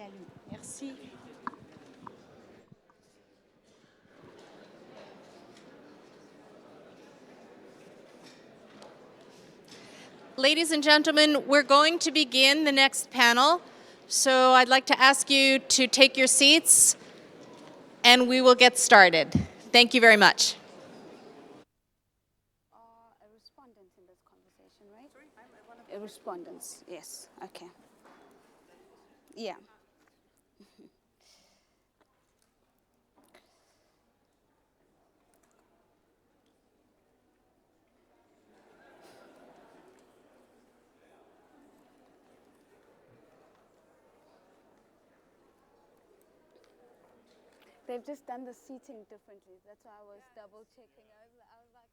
Salut. Merci. Ladies and gentlemen, we're going to begin the next panel. So I'd like to ask you to take your seats and we will get started. Thank you very much. A respondent in this conversation, right? Sorry? A respondent, yes, okay. Yeah. They've just done the seating differently. That's why I was double checking. I was like,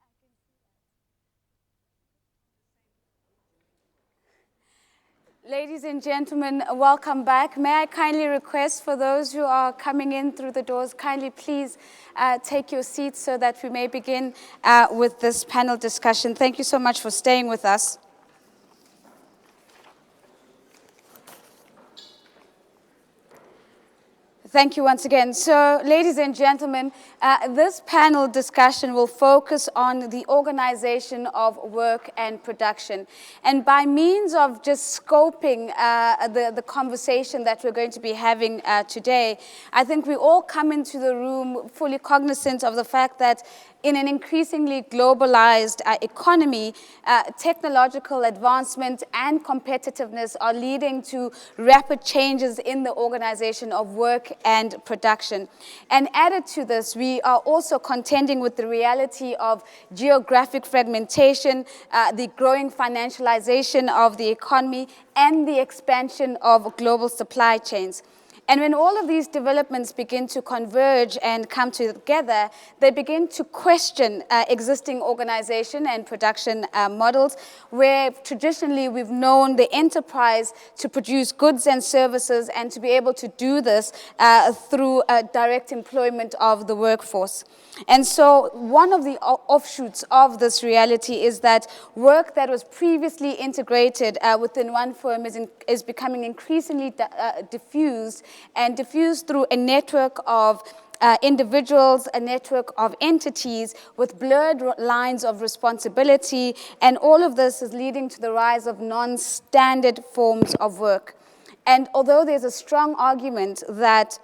I can see that. Ladies and gentlemen, welcome back. May I kindly request for those who are coming in through the doors, kindly please take your seats so that we may begin with this panel discussion. Thank you so much for staying with us. Thank you once again. So, ladies and gentlemen, this panel discussion will focus on the organization of work and production. And by means of just scoping the conversation that we're going to be having today, I think we all come into the room fully cognizant of the fact that in an increasingly globalized economy, technological advancement and competitiveness are leading to rapid changes in the organization of work and production. And added to this, we are also contending with the reality of geographic fragmentation, the growing financialization of the economy, and the expansion of global supply chains. And when all of these developments begin to converge and come together, they begin to question existing organization and production models, where traditionally we've known the enterprise to produce goods and services and to be able to do this through direct employment of the workforce. And so one of the offshoots of this reality is that work that was previously integrated within one firm is becoming increasingly diffused, and diffused through a network of individuals, a network of entities with blurred lines of responsibility, and all of this is leading to the rise of non-standard forms of work. And although there's a strong argument that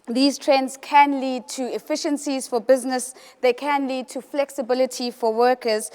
these trends can lead to efficiencies for business, they can lead to flexibility for workers.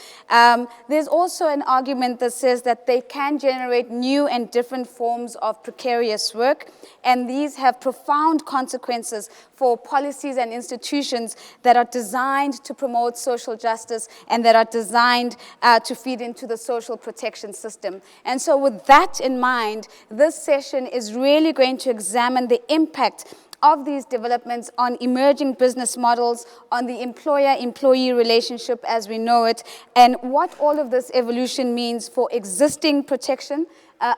There's also an argument that says that they can generate new and different forms of precarious work, and these have profound consequences for policies and institutions that are designed to promote social justice and that are designed to feed into the social protection system. And so with that in mind, this session is really going to examine the impact of these developments on emerging business models, on the employer-employee relationship as we know it, and what all of this evolution means for existing protection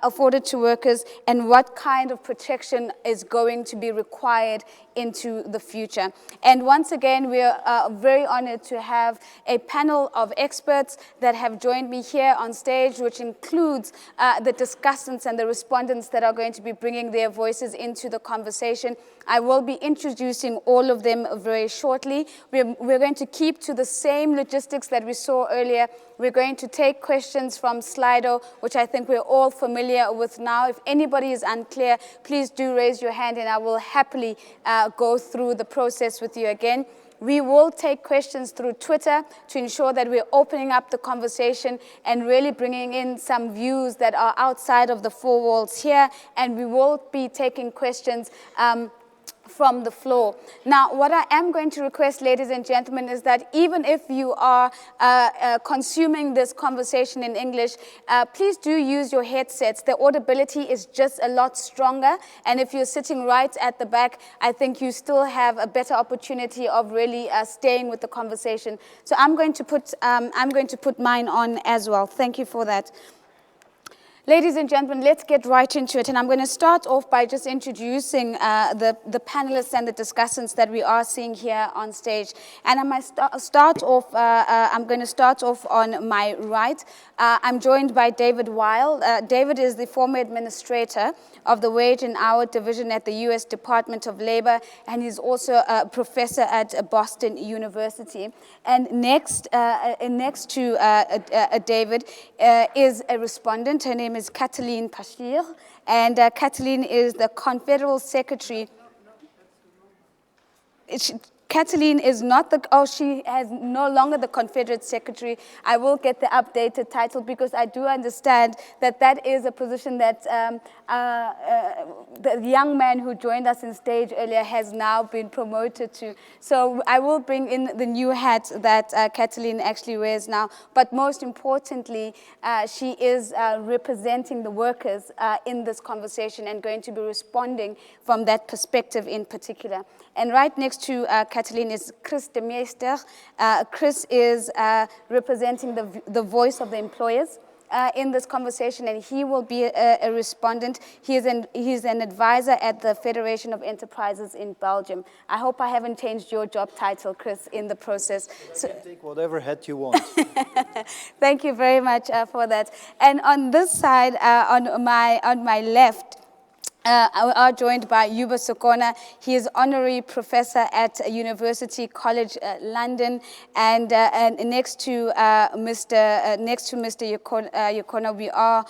afforded to workers, and what kind of protection is going to be required into the future. And once again, we are very honored to have a panel of experts that have joined me here on stage, which includes the discussants and the respondents that are going to be bringing their voices into the conversation. I will be introducing all of them very shortly. We're going to keep to the same logistics that we saw earlier. We're going to take questions from Slido, which I think we're all familiar with now. If anybody is unclear, please do raise your hand and I will happily go through the process with you again. We will take questions through Twitter to ensure that we're opening up the conversation and really bringing in some views that are outside of the four walls here. And we will be taking questions from the floor. Now, what I am going to request, ladies and gentlemen, is that even if you are consuming this conversation in English, please do use your headsets. The audibility is just a lot stronger, and if you're sitting right at the back, I think you still have a better opportunity of really staying with the conversation. So I'm going to put mine on as well. Thank you for that. Ladies and gentlemen, let's get right into it. And I'm going to start off by just introducing the panelists and the discussants that we are seeing here on stage. And I'm going to start off on my right. I'm joined by David Weil. David is the former administrator of the Wage and Hour Division at the U.S. Department of Labor, and he's also a professor at Boston University. And next to David is a respondent. Her name is Catelene Passchier, and Catelene is the Confederal Secretary. Catelene is not she has no longer the Confederate Secretary. I will get the updated title because I do understand that that is a position that the young man who joined us on stage earlier has now been promoted to. So I will bring in the new hat that Catelene actually wears now. But most importantly, she is representing the workers in this conversation and going to be responding from that perspective in particular. And right next to Catelene is Kris de Meester. Kris is representing the voice of the employers in this conversation, and he will be a respondent. He's an advisor at the Federation of Enterprises in Belgium. I hope I haven't changed your job title, Kris, in the process. So, you can take whatever hat you want. Thank you very much for that. And on this side, on my left, we are joined by Youba Sokona. He is honorary professor at University College London, and next to Mr. Sokona, we are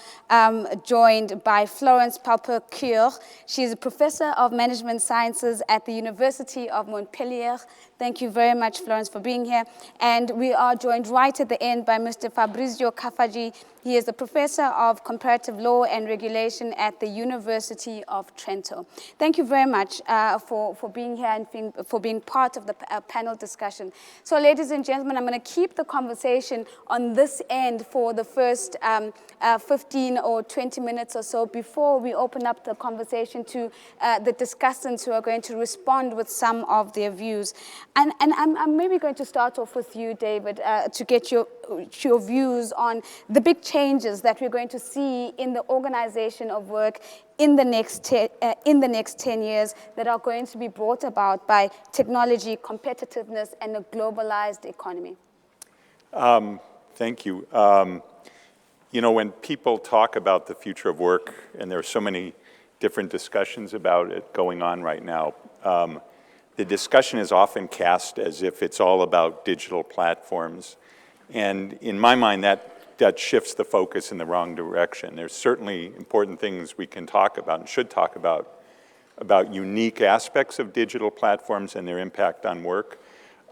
joined by Florence Palpacuer. She is a professor of management sciences at the University of Montpellier. Thank you very much, Florence, for being here. And we are joined right at the end by Mr. Fabrizio Cafaggi. He is a professor of comparative law and regulation at the University of Trento. Thank you very much for being here and for being part of the panel discussion. So, ladies and gentlemen, I'm going to keep the conversation on this end for the first 15 or 20 minutes or so before we open up the conversation to the discussants who are going to respond with some of their views. And I'm maybe going to start off with you, David, to get your views on the big changes that we're going to see in the organization of work in the next 10 years that are going to be brought about by technology, competitiveness, and a globalized economy. Thank you. You know, when people talk about the future of work, and there are so many different discussions about it going on right now, the discussion is often cast as if it's all about digital platforms. And in my mind, that shifts the focus in the wrong direction. There's certainly important things we can talk about and should talk about unique aspects of digital platforms and their impact on work.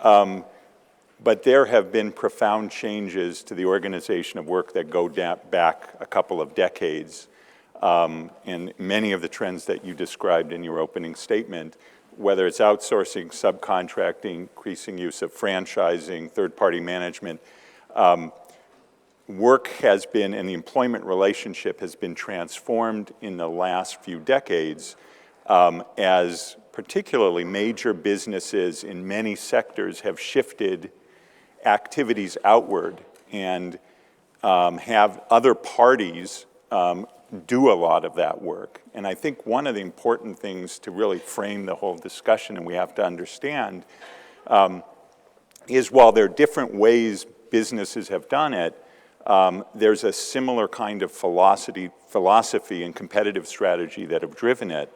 But there have been profound changes to the organization of work that go back a couple of decades. And many of the trends that you described in your opening statement, whether it's outsourcing, subcontracting, increasing use of franchising, third-party management, work has been, and the employment relationship has been transformed in the last few decades as particularly major businesses in many sectors have shifted activities outward and have other parties do a lot of that work. And I think one of the important things to really frame the whole discussion, and we have to understand, is while there are different ways businesses have done it, there's a similar kind of philosophy and competitive strategy that have driven it,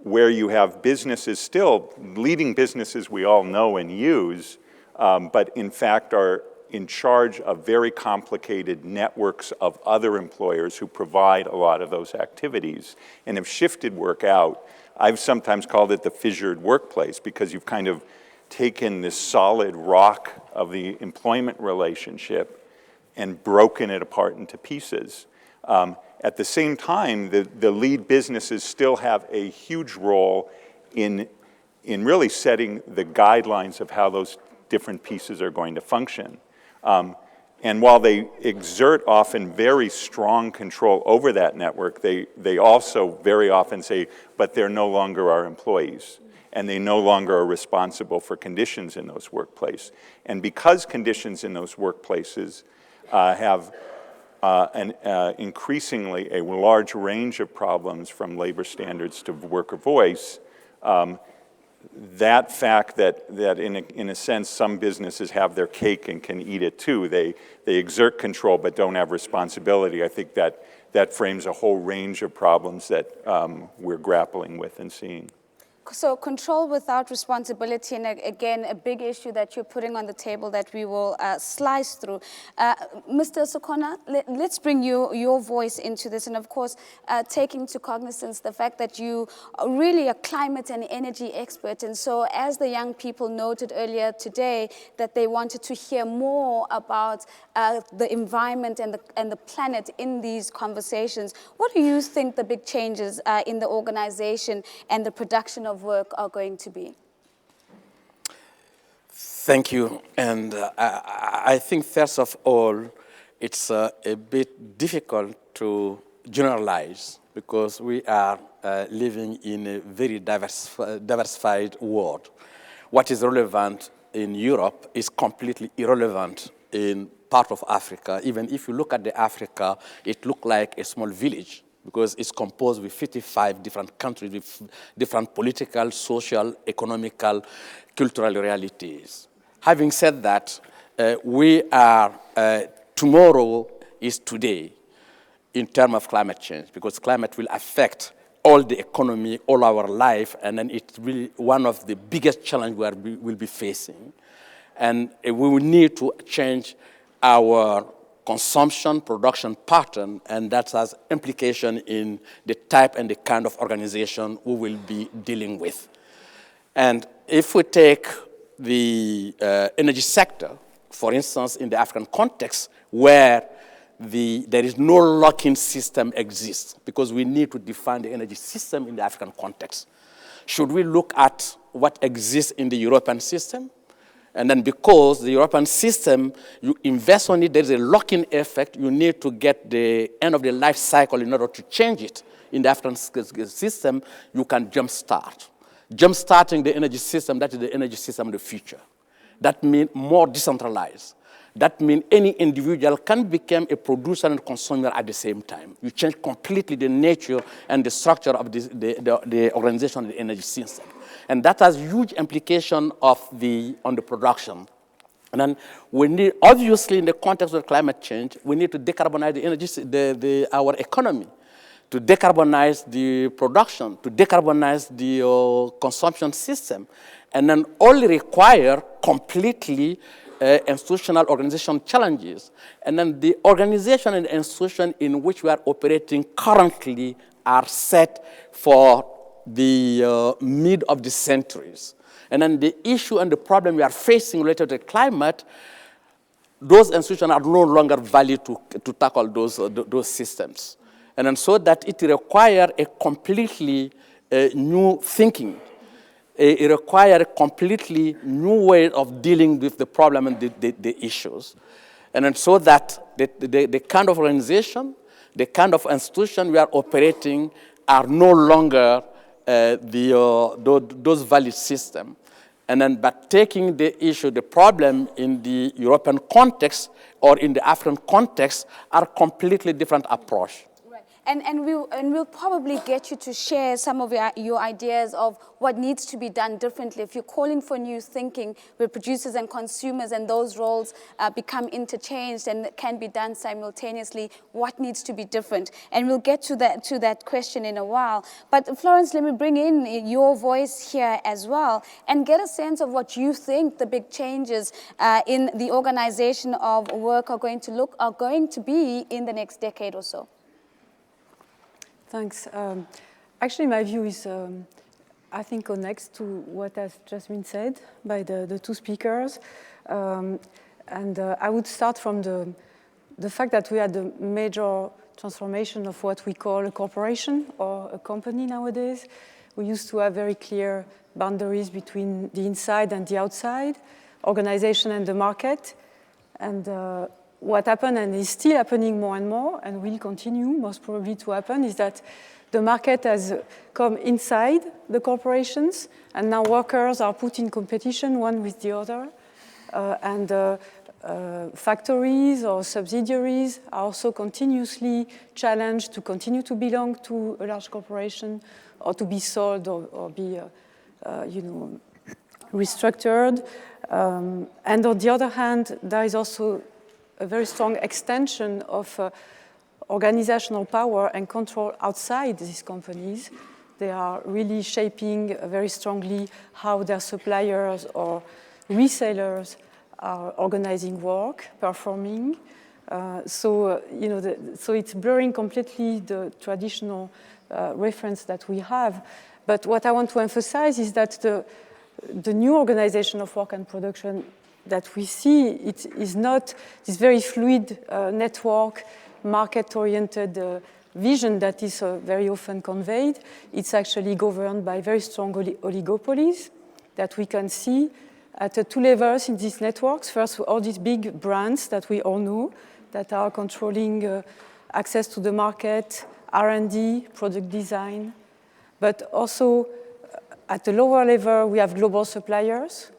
where you have businesses still, leading businesses we all know and use, but in fact are in charge of very complicated networks of other employers who provide a lot of those activities and have shifted work out. I've sometimes called it the fissured workplace because you've kind of taken this solid rock of the employment relationship and broken it apart into pieces. At the same time, the lead businesses still have a huge role in really setting the guidelines of how those different pieces are going to function. And while they exert often very strong control over that network, they also very often say, but they're no longer our employees, and they no longer are responsible for conditions in those workplaces. And because conditions in those workplaces have increasingly a large range of problems from labor standards to worker voice, that fact that in a sense some businesses have their cake and can eat it too, they exert control but don't have responsibility, I think that frames a whole range of problems that we're grappling with and seeing. So control without responsibility, and again, a big issue that you're putting on the table that we will slice through. Mr. Sokona, let's bring your voice into this, and of course, taking into cognizance the fact that you are really a climate and energy expert, and so as the young people noted earlier today, that they wanted to hear more about the environment and the planet in these conversations. What do you think the big changes in the organization and the production of work are going to be? Thank you. And I think first of all, it's a bit difficult to generalize because we are living in a very diversified world. What is relevant in Europe is completely irrelevant in part of Africa. Even if you look at the Africa, it looks like a small village, because it's composed with 55 different countries with different political, social, economical, cultural realities. Having said that, tomorrow is today in terms of climate change, because climate will affect all the economy, all our life, and then it's really one of the biggest challenges we will be facing. And we will need to change our consumption, production pattern, and that has implication in the type and the kind of organization we will be dealing with. And if we take the energy sector, for instance, in the African context, where there is no lock-in system exists, because we need to define the energy system in the African context. Should we look at what exists in the European system? And then because the European system, you invest on it, there's a lock-in effect, you need to get the end of the life cycle in order to change it. In the African system, you can jumpstart. Jumpstarting the energy system, that is the energy system of the future. That means more decentralized. That means any individual can become a producer and consumer at the same time. You change completely the nature and the structure of the organization of the energy system. And that has huge implication on the production. And then we need, obviously in the context of climate change, we need to decarbonize the energy, our economy, to decarbonize the production, to decarbonize the consumption system. And then all require completely institutional organization challenges. And then the organization and institution in which we are operating currently are set for the mid of the centuries. And then the issue and the problem we are facing related to climate, those institutions are no longer valid to tackle those systems. And then so that it requires a completely new thinking. It requires a completely new way of dealing with the problem and the issues. And then so that the kind of organization, the kind of institution we are operating are no longer those valid systems. And then by taking the issue, the problem in the European context or in the African context are completely different approach. Right. And we'll probably get you to share some of your ideas of what needs to be done differently. If you're calling for new thinking where producers and consumers and those roles become interchanged and can be done simultaneously, what needs to be different? And we'll get to that question in a while. But Florence, let me bring in your voice here as well and get a sense of what you think the big changes in the organization of work are going to be in the next decade or so. Thanks. Actually, my view is, I think, connects to what has just been said by the two speakers. And I would start from the fact that we had a major transformation of what we call a corporation or a company nowadays. We used to have very clear boundaries between the inside and the outside, organization and the market. And what happened, and is still happening more and more, and will continue most probably to happen, is that the market has come inside the corporations, and now workers are put in competition one with the other. And factories or subsidiaries are also continuously challenged to continue to belong to a large corporation or to be sold or be, restructured. And on the other hand, there is also a very strong extension of organizational power and control outside these companies. They are really shaping very strongly how their suppliers or resellers are organizing work, performing. So it's blurring completely the traditional reference that we have. But what I want to emphasize is that the new organization of work and production that we see, it is not this very fluid network, market-oriented vision that is very often conveyed. It's actually governed by very strong oligopolies that we can see at two levels in these networks. First, all these big brands that we all know that are controlling access to the market, R&D, product design. But also at the lower level, we have global suppliers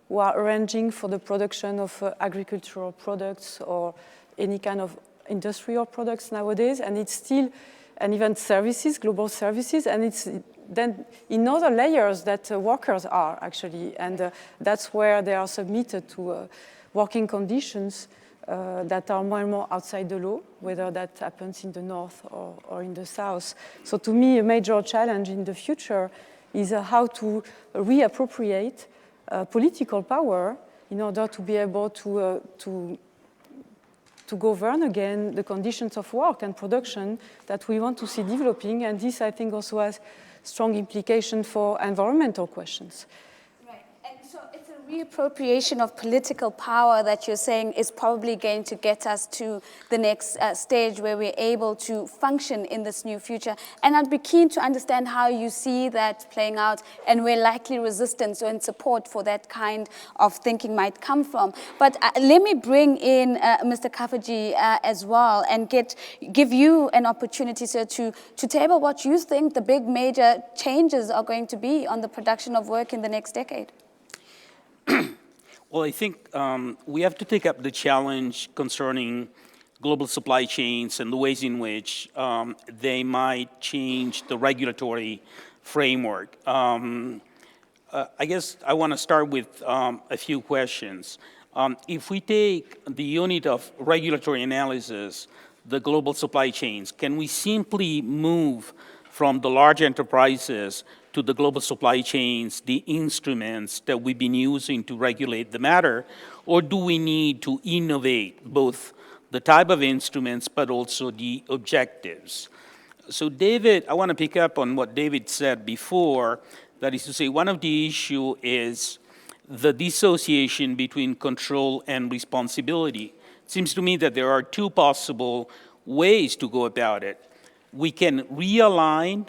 who are arranging for the production of agricultural products or any kind of industrial products nowadays. And it's still, and even services, global services, and it's then in other layers that workers are actually, and that's where they are submitted to working conditions that are more and more outside the law, whether that happens in the north or in the south. So to me, a major challenge in the future is how to reappropriate political power in order to be able to govern again the conditions of work and production that we want to see developing. And this, I think, also has strong implication for environmental questions. Right, and so it's a reappropriation of political power that you're saying is probably going to get us to the next stage where we're able to function in this new future. And I'd be keen to understand how you see that playing out and where likely resistance and support for that kind of thinking might come from. But let me bring in Mr. Cafaggi as well and give you an opportunity, sir, to table what you think the big major changes are going to be on the production of work in the next decade. Well, I think we have to take up the challenge concerning global supply chains and the ways in which they might change the regulatory framework. I guess I want to start with a few questions. If we take the unit of regulatory analysis, the global supply chains, can we simply move from the large enterprises to the global supply chains, the instruments that we've been using to regulate the matter, or do we need to innovate both the type of instruments but also the objectives? So David, I want to pick up on what David said before, that is to say, one of the issues is the dissociation between control and responsibility. It seems to me that there are two possible ways to go about it. We can realign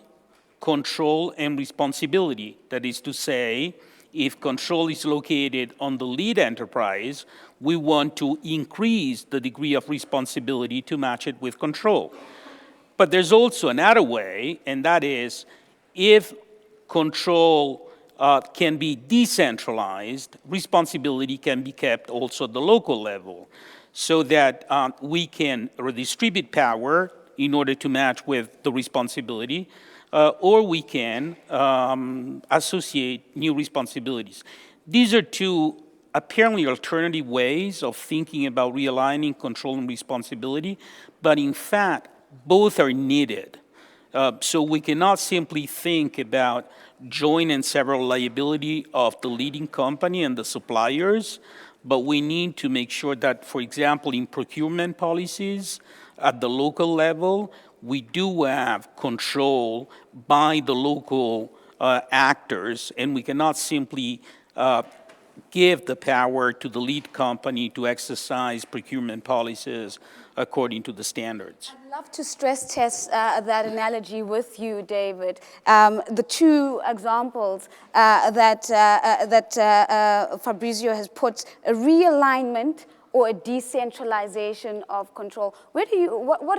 control and responsibility. That is to say, if control is located on the lead enterprise, we want to increase the degree of responsibility to match it with control. But there's also another way, and that is if control can be decentralized, responsibility can be kept also at the local level, so that we can redistribute power in order to match with the responsibility, or we can associate new responsibilities. These are two apparently alternative ways of thinking about realigning control and responsibility, but in fact, both are needed. So we cannot simply think about joint and several liability of the leading company and the suppliers, but we need to make sure that, for example, in procurement policies at the local level, we do have control by the local actors, and we cannot simply give the power to the lead company to exercise procurement policies according to the standards. I'd love to stress test that analogy with you, David. The two examples that Fabrizio has put, a realignment or a decentralization of control. What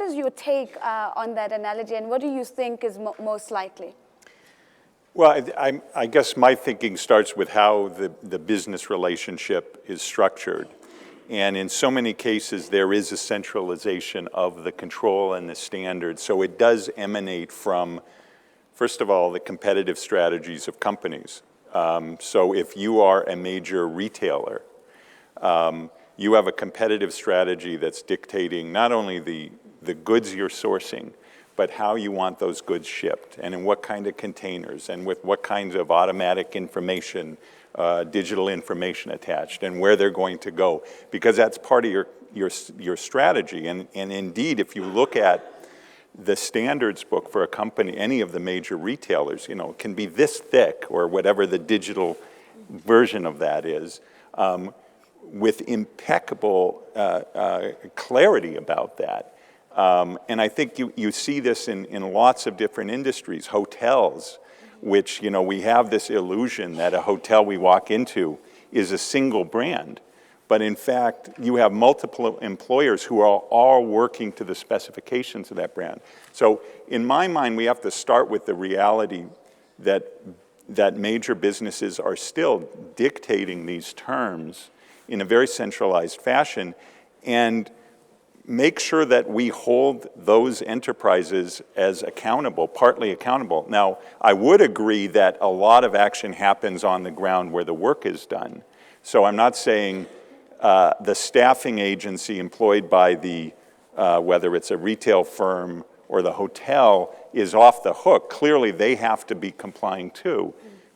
is your take on that analogy, and what do you think is most likely? Well, I guess my thinking starts with how the business relationship is structured. And in so many cases, there is a centralization of the control and the standards. So it does emanate from, first of all, the competitive strategies of companies. So if you are a major retailer, you have a competitive strategy that's dictating not only the goods you're sourcing, but how you want those goods shipped, and in what kind of containers, and with what kinds of automatic information, digital information attached, and where they're going to go, because that's part of your strategy. And indeed, if you look at the standards book for a company, any of the major retailers, you know, can be this thick, or whatever the digital version of that is, with impeccable clarity about that. And I think you see this in lots of different industries. Hotels, which, you know, we have this illusion that a hotel we walk into is a single brand. But in fact, you have multiple employers who are all working to the specifications of that brand. So in my mind, we have to start with the reality that major businesses are still dictating these terms in a very centralized fashion, and make sure that we hold those enterprises as accountable, partly accountable. Now, I would agree that a lot of action happens on the ground where the work is done. So I'm not saying the staffing agency employed by the, whether it's a retail firm or the hotel, is off the hook. Clearly, they have to be complying too.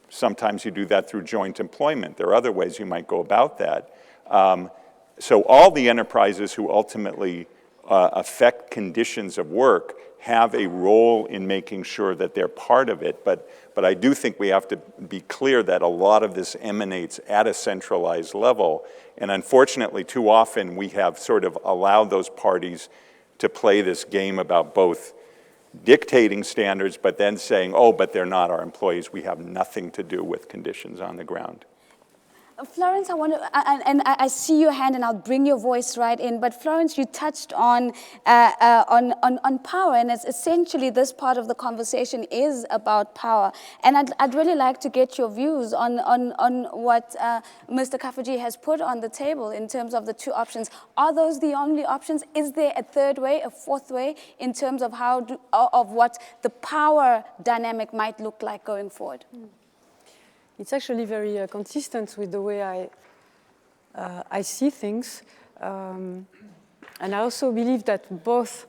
Sometimes you do that through joint employment. There are other ways you might go about that. So all the enterprises who ultimately affect conditions of work have a role in making sure that they're part of it. But I do think we have to be clear that a lot of this emanates at a centralized level. And unfortunately, too often we have sort of allowed those parties to play this game about both dictating standards, but then saying, oh, but they're not our employees. We have nothing to do with conditions on the ground. Florence, I want to, and I see your hand, and I'll bring your voice right in. But Florence, you touched on power, and it's essentially this part of the conversation is about power. And I'd really like to get your views on what Mr. Cafaggi has put on the table in terms of the two options. Are those the only options? Is there a third way, a fourth way, in terms of of what the power dynamic might look like going forward? It's actually very consistent with the way I see things. And I also believe that both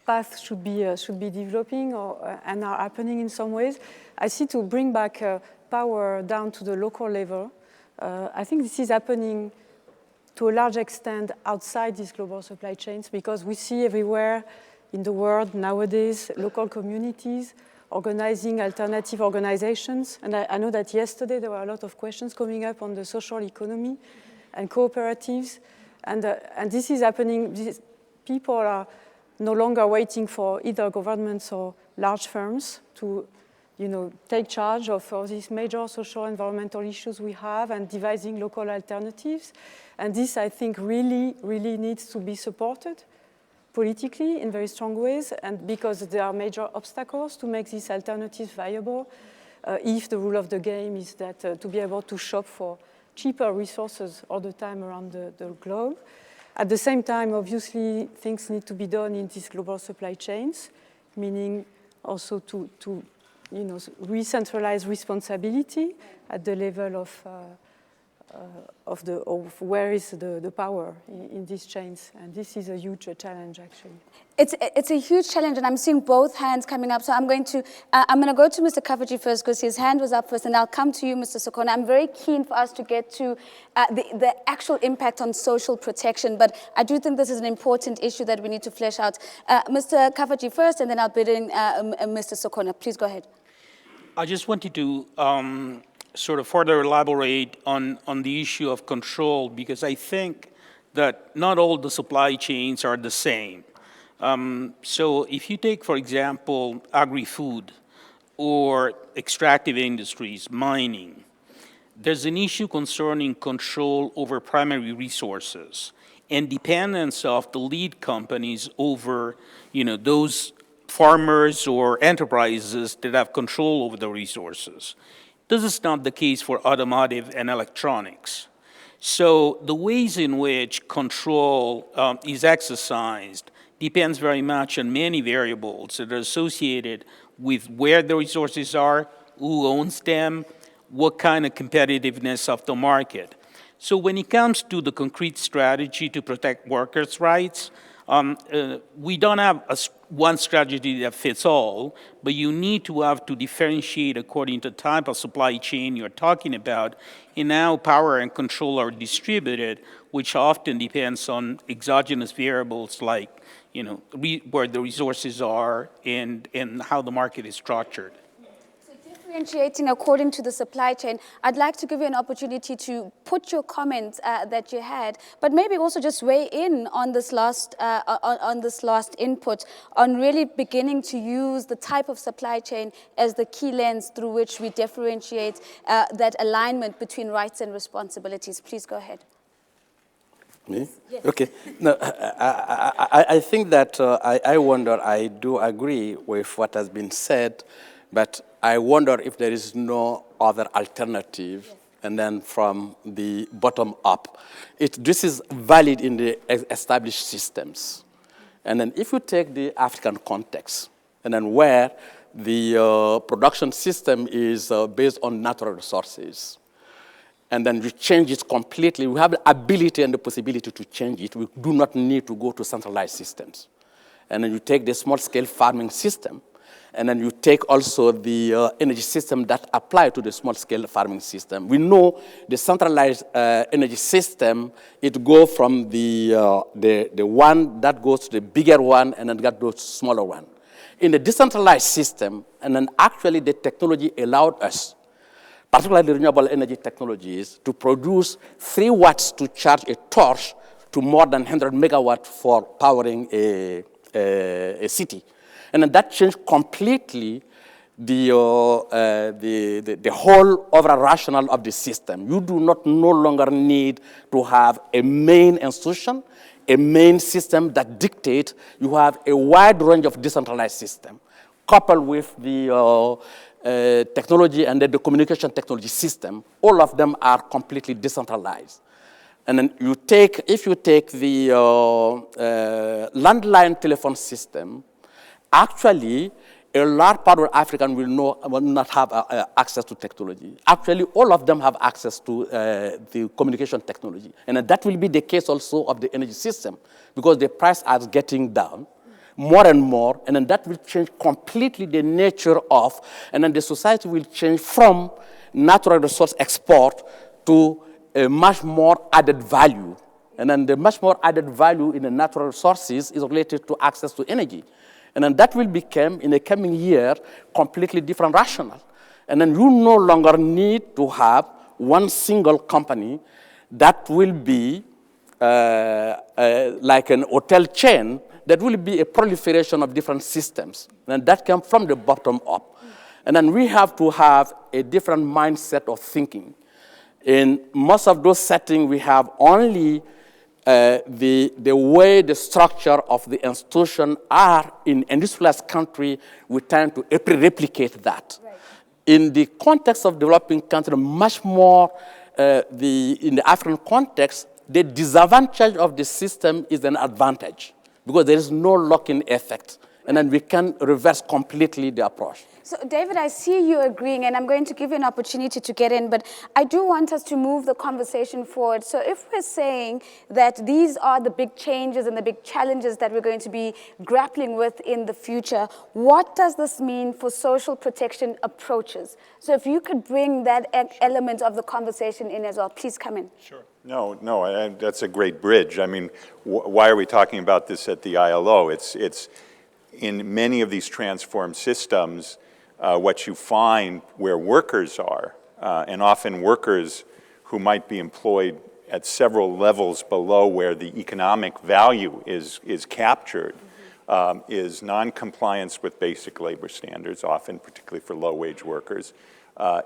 paths should be developing and are happening in some ways. I see to bring back power down to the local level. I think this is happening to a large extent outside these global supply chains, because we see everywhere in the world nowadays local communities organizing alternative organizations. And I know that yesterday there were a lot of questions coming up on the social economy and cooperatives. And this is happening. People are no longer waiting for either governments or large firms to, take charge of these major social environmental issues we have and devising local alternatives. And this, I think, really, really needs to be supported politically in very strong ways, and because there are major obstacles to make these alternatives viable, if the rule of the game is that to be able to shop for cheaper resources all the time around the globe. At the same time, obviously, things need to be done in these global supply chains, meaning also to re-centralize responsibility at the level of where is the power in these chains, and this is a huge challenge actually. It's a huge challenge, and I'm seeing both hands coming up. So I'm going to go to Mr. Cafaggi first, because his hand was up first, and I'll come to you, Mr. Sokona. I'm very keen for us to get to the actual impact on social protection, but I do think this is an important issue that we need to flesh out. Mr. Cafaggi first, and then I'll bid in Mr. Sokona. Please go ahead. I just wanted to sort of further elaborate on the issue of control, because I think that not all the supply chains are the same. So if you take, for example, agri-food or extractive industries, mining, there's an issue concerning control over primary resources and dependence of the lead companies over, those farmers or enterprises that have control over the resources. This is not the case for automotive and electronics. So the ways in which control is exercised depends very much on many variables that are associated with where the resources are, who owns them, what kind of competitiveness of the market. So when it comes to the concrete strategy to protect workers' rights, we don't have one strategy that fits all, but you need to have to differentiate according to the type of supply chain you're talking about, and how power and control are distributed, which often depends on exogenous variables like, where the resources are and how the market is structured. Differentiating according to the supply chain, I'd like to give you an opportunity to put your comments that you had, but maybe also just weigh in on this last input on really beginning to use the type of supply chain as the key lens through which we differentiate that alignment between rights and responsibilities. Please go ahead. Me? Yes. Okay. No, I think that I wonder, I do agree with what has been said, but I wonder if there is no other alternative, yes. And then from the bottom up. This is valid in the established systems. And then if you take the African context, and then where the production system is based on natural resources, and then we change it completely, we have the ability and the possibility to change it. We do not need to go to centralized systems. And then you take the small-scale farming system, and then you take also the energy system that apply to the small-scale farming system. We know the centralized energy system, it goes from the one that goes to the bigger one, and then that goes to the smaller one. In the decentralized system, and then actually the technology allowed us, particularly renewable energy technologies, to produce 3 watts to charge a torch to more than 100 megawatts for powering a city. And then that changed completely the whole overall rationale of the system. You do not no longer need to have a main institution, a main system that dictates. You have a wide range of decentralized system, coupled with the technology and the communication technology system. All of them are completely decentralized. And then if you take the landline telephone system, actually, a large part of African will not have access to technology. Actually, all of them have access to the communication technology. And that will be the case also of the energy system, because the price is getting down more and more, and then that will change completely the nature of, and then the society will change from natural resource export to a much more added value. And then the much more added value in the natural resources is related to access to energy. And then that will become, in the coming year, completely different rationale. And then you no longer need to have one single company that will be like an hotel chain. That will be a proliferation of different systems. And that comes from the bottom up. And then we have to have a different mindset of thinking. In most of those settings, we have only the way the structure of the institution are in industrialized country, we tend to replicate that. Right. In the context of developing countries, much more in the African context, the disadvantage of the system is an advantage, because there is no lock-in effect. And then we can reverse completely the approach. So, David, I see you agreeing, and I'm going to give you an opportunity to get in, but I do want us to move the conversation forward. So if we're saying that these are the big changes and the big challenges that we're going to be grappling with in the future, what does this mean for social protection approaches? So if you could bring that element of the conversation in as well, please come in. Sure. No, that's a great bridge. I mean, why are we talking about this at the ILO? It's in many of these transformed systems, what you find where workers are, and often workers who might be employed at several levels below where the economic value is captured, is non-compliance with basic labor standards, often particularly for low-wage workers,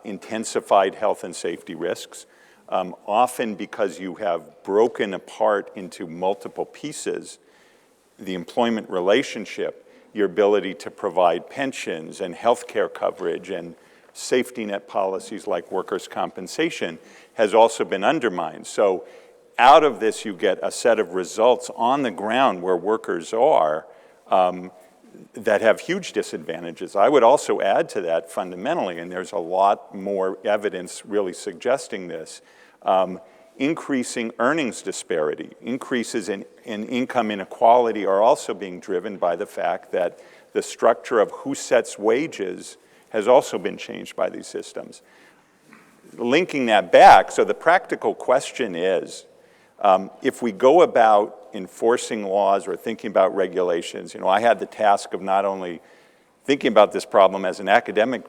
intensified health and safety risks, often because you have broken apart into multiple pieces the employment relationship, your ability to provide pensions and health care coverage and safety net policies like workers' compensation has also been undermined. So out of this, you get a set of results on the ground where workers are that have huge disadvantages. I would also add to that fundamentally, and there's a lot more evidence really suggesting this, increasing earnings disparity, increases in income inequality are also being driven by the fact that the structure of who sets wages has also been changed by these systems. Linking that back, so the practical question is, if we go about enforcing laws or thinking about regulations, I had the task of not only thinking about this problem as an academic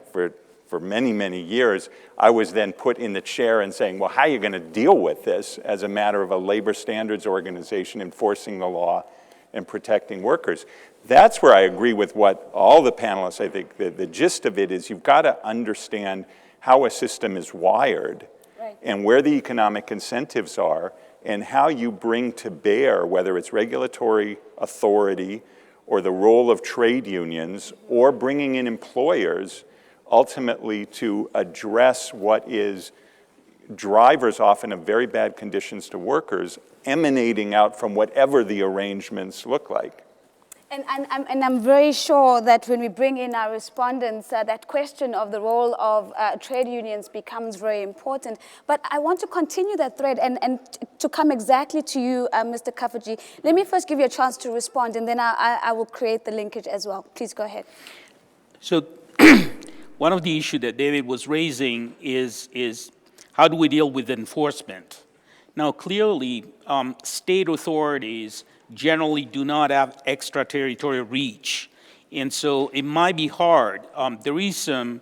for many, many years, I was then put in the chair and saying, well, how are you going to deal with this as a matter of a labor standards organization enforcing the law and protecting workers? That's where I agree with what all the panelists, I think the gist of it is you've got to understand how a system is wired and where the economic incentives are and how you bring to bear, whether it's regulatory authority or the role of trade unions or bringing in employers ultimately to address what is drivers often of very bad conditions to workers emanating out from whatever the arrangements look like. And I'm very sure that when we bring in our respondents, that question of the role of trade unions becomes very important. But I want to continue that thread and to come exactly to you, Mr. Cafaggi. Let me first give you a chance to respond, and then I will create the linkage as well. Please go ahead. So one of the issues that David was raising is how do we deal with enforcement? Now, clearly, state authorities generally do not have extraterritorial reach. And so it might be hard. There is some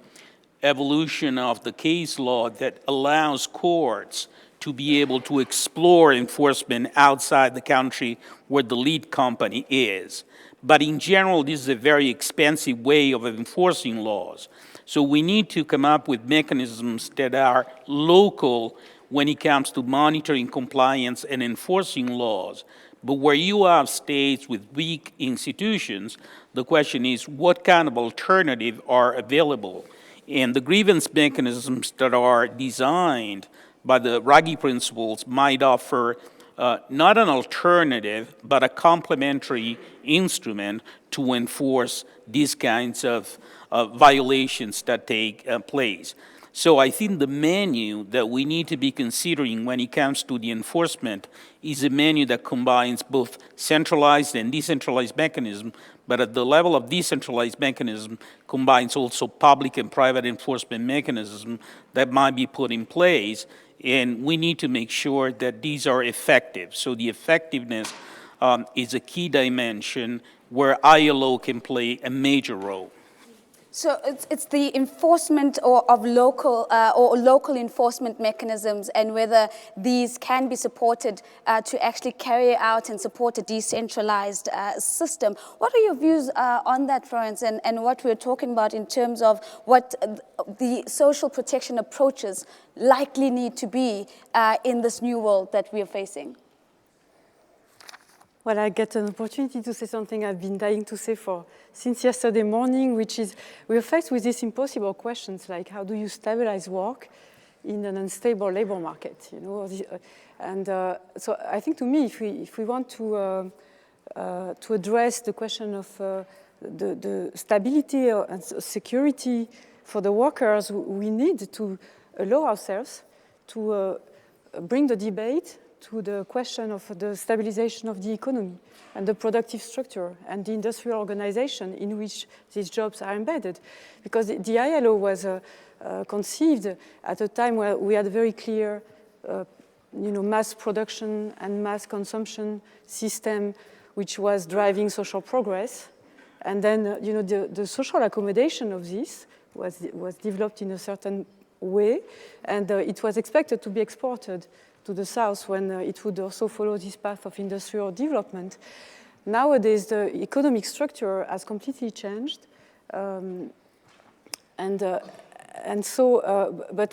evolution of the case law that allows courts to be able to explore enforcement outside the country where the lead company is. But in general, this is a very expensive way of enforcing laws. So we need to come up with mechanisms that are local when it comes to monitoring compliance and enforcing laws. But where you have states with weak institutions, the question is what kind of alternatives are available? And the grievance mechanisms that are designed by the Ruggie principles might offer not an alternative, but a complementary instrument to enforce these kinds of violations that take place. So I think the menu that we need to be considering when it comes to the enforcement is a menu that combines both centralized and decentralized mechanism, but at the level of decentralized mechanism combines also public and private enforcement mechanism that might be put in place, and we need to make sure that these are effective. So the effectiveness is a key dimension where ILO can play a major role. So it's the enforcement of local enforcement mechanisms and whether these can be supported to actually carry out and support a decentralized system. What are your views on that, Florence, and what we're talking about in terms of what the social protection approaches likely need to be in this new world that we are facing? Well, I get an opportunity to say something I've been dying to say since yesterday morning, which is we're faced with these impossible questions like how do you stabilize work in an unstable labor market, so I think to me, if we want to address the question of the stability and security for the workers, we need to allow ourselves to bring the debate to the question of the stabilization of the economy and the productive structure and the industrial organization in which these jobs are embedded. Because the ILO was conceived at a time where we had a very clear mass production and mass consumption system which was driving social progress. And then the social accommodation of this was developed in a certain way, and it was expected to be exported to the south when it would also follow this path of industrial development. Nowadays, the economic structure has completely changed, but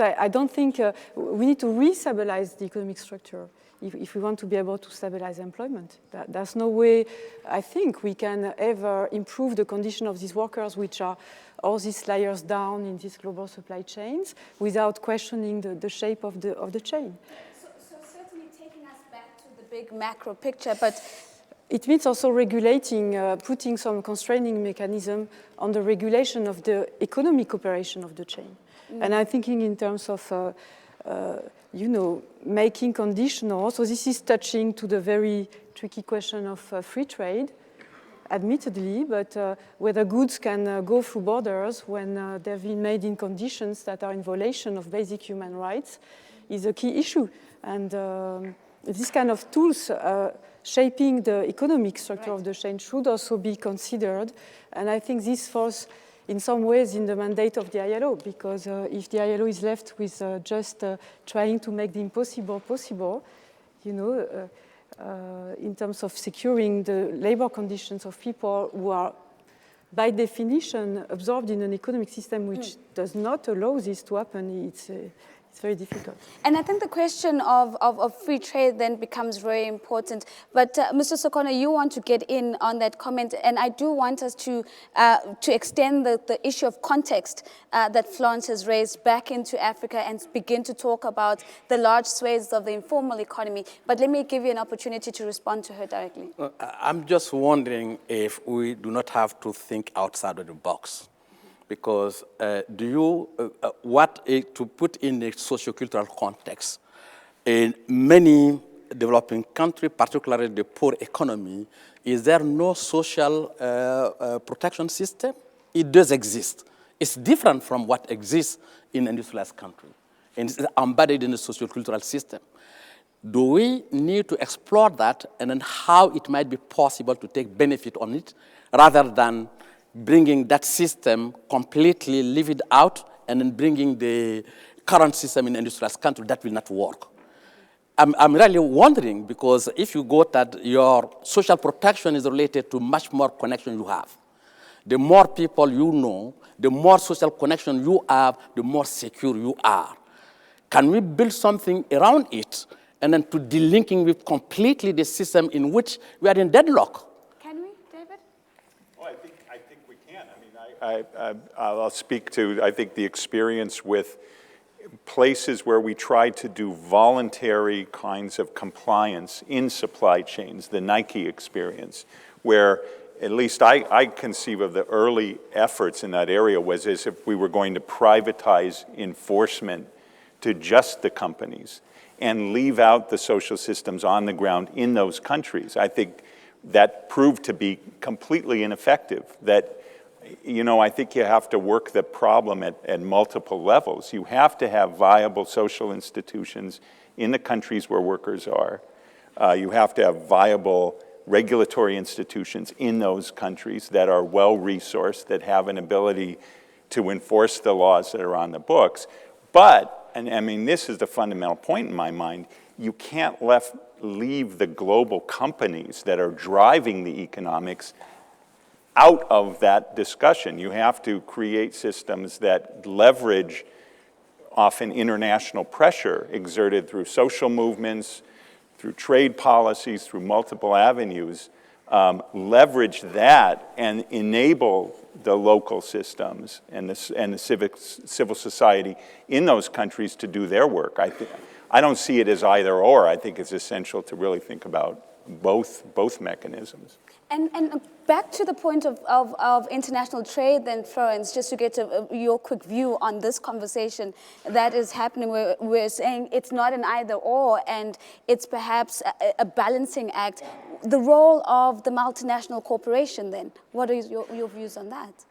I don't think we need to re-stabilize the economic structure if we want to be able to stabilize employment. There's no way, I think, we can ever improve the condition of these workers, which are all these layers down in these global supply chains, without questioning the shape of the chain. So certainly taking us back to the big macro picture, but it means also regulating, putting some constraining mechanism on the regulation of the economic operation of the chain. And I'm thinking in terms of making conditional. So this is touching to the very tricky question of free trade, admittedly, but whether goods can go through borders when they've been made in conditions that are in violation of basic human rights is a key issue. And this kind of tools shaping the economic structure of the chain should also be considered. And I think this falls in some ways in the mandate of the ILO, because if the ILO is left with just trying to make the impossible possible, in terms of securing the labor conditions of people who are, by definition, absorbed in an economic system which does not allow this to happen, it's very difficult. And I think the question of free trade then becomes very important. But Mr. Sokona, you want to get in on that comment, and I do want us to extend the issue of context that Florence has raised back into Africa and begin to talk about the large swathes of the informal economy. But let me give you an opportunity to respond to her directly. I'm just wondering if we do not have to think outside of the box. Because to put in a sociocultural context, in many developing countries, particularly the poor economy, is there no social protection system? It does exist. It's different from what exists in industrialized countries, and it's embedded in the sociocultural system. Do we need to explore that, and then how it might be possible to take benefit on it, rather than bringing that system completely, leave it out, and then bringing the current system in industrialized country that will not work? I'm really wondering, because if you go that your social protection is related to much more connection you have. The more people you know, the more social connection you have, the more secure you are. Can we build something around it, and then to delinking with completely the system in which we are in deadlock? I'll speak to, I think, the experience with places where we try to do voluntary kinds of compliance in supply chains, the Nike experience, where at least I conceive of the early efforts in that area was as if we were going to privatize enforcement to just the companies and leave out the social systems on the ground in those countries. I think that proved to be completely ineffective. That, I think you have to work the problem at multiple levels. You have to have viable social institutions in the countries where workers are. You have to have viable regulatory institutions in those countries that are well-resourced, that have an ability to enforce the laws that are on the books. But, and I mean, this is the fundamental point in my mind, you can't leave the global companies that are driving the economics out of that discussion. You have to create systems that leverage often international pressure exerted through social movements, through trade policies, through multiple avenues, leverage that and enable the local systems and the civil society in those countries to do their work. I don't see it as either or. I think it's essential to really think about both mechanisms. And back to the point of international trade then, Florence, just to get your quick view on this conversation that is happening, where we're saying it's not an either or, and it's perhaps a balancing act. The role of the multinational corporation then, what are your views on that?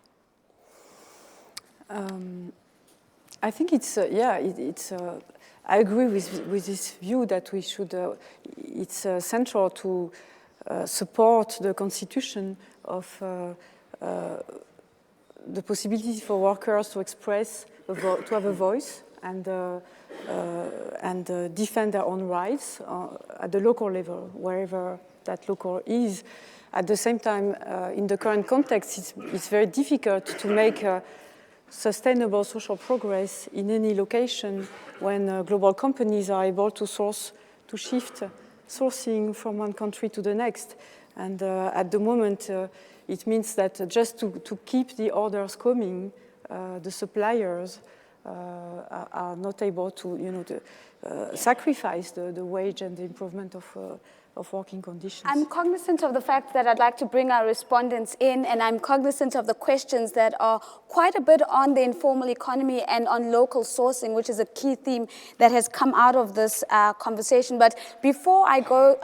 I think I agree with this view that we should, it's central to support the constitution of the possibility for workers to express, to have a voice and defend their own rights at the local level, wherever that local is. At the same time, in the current context, it's very difficult to make sustainable social progress in any location when global companies are able to source to shift sourcing from one country to the next. And at the moment, it means that just to keep the orders coming, the suppliers are not able to, sacrifice the wage and the improvement of working conditions. I'm cognizant of the fact that I'd like to bring our respondents in, and I'm cognizant of the questions that are quite a bit on the informal economy and on local sourcing, which is a key theme that has come out of this conversation. But before I go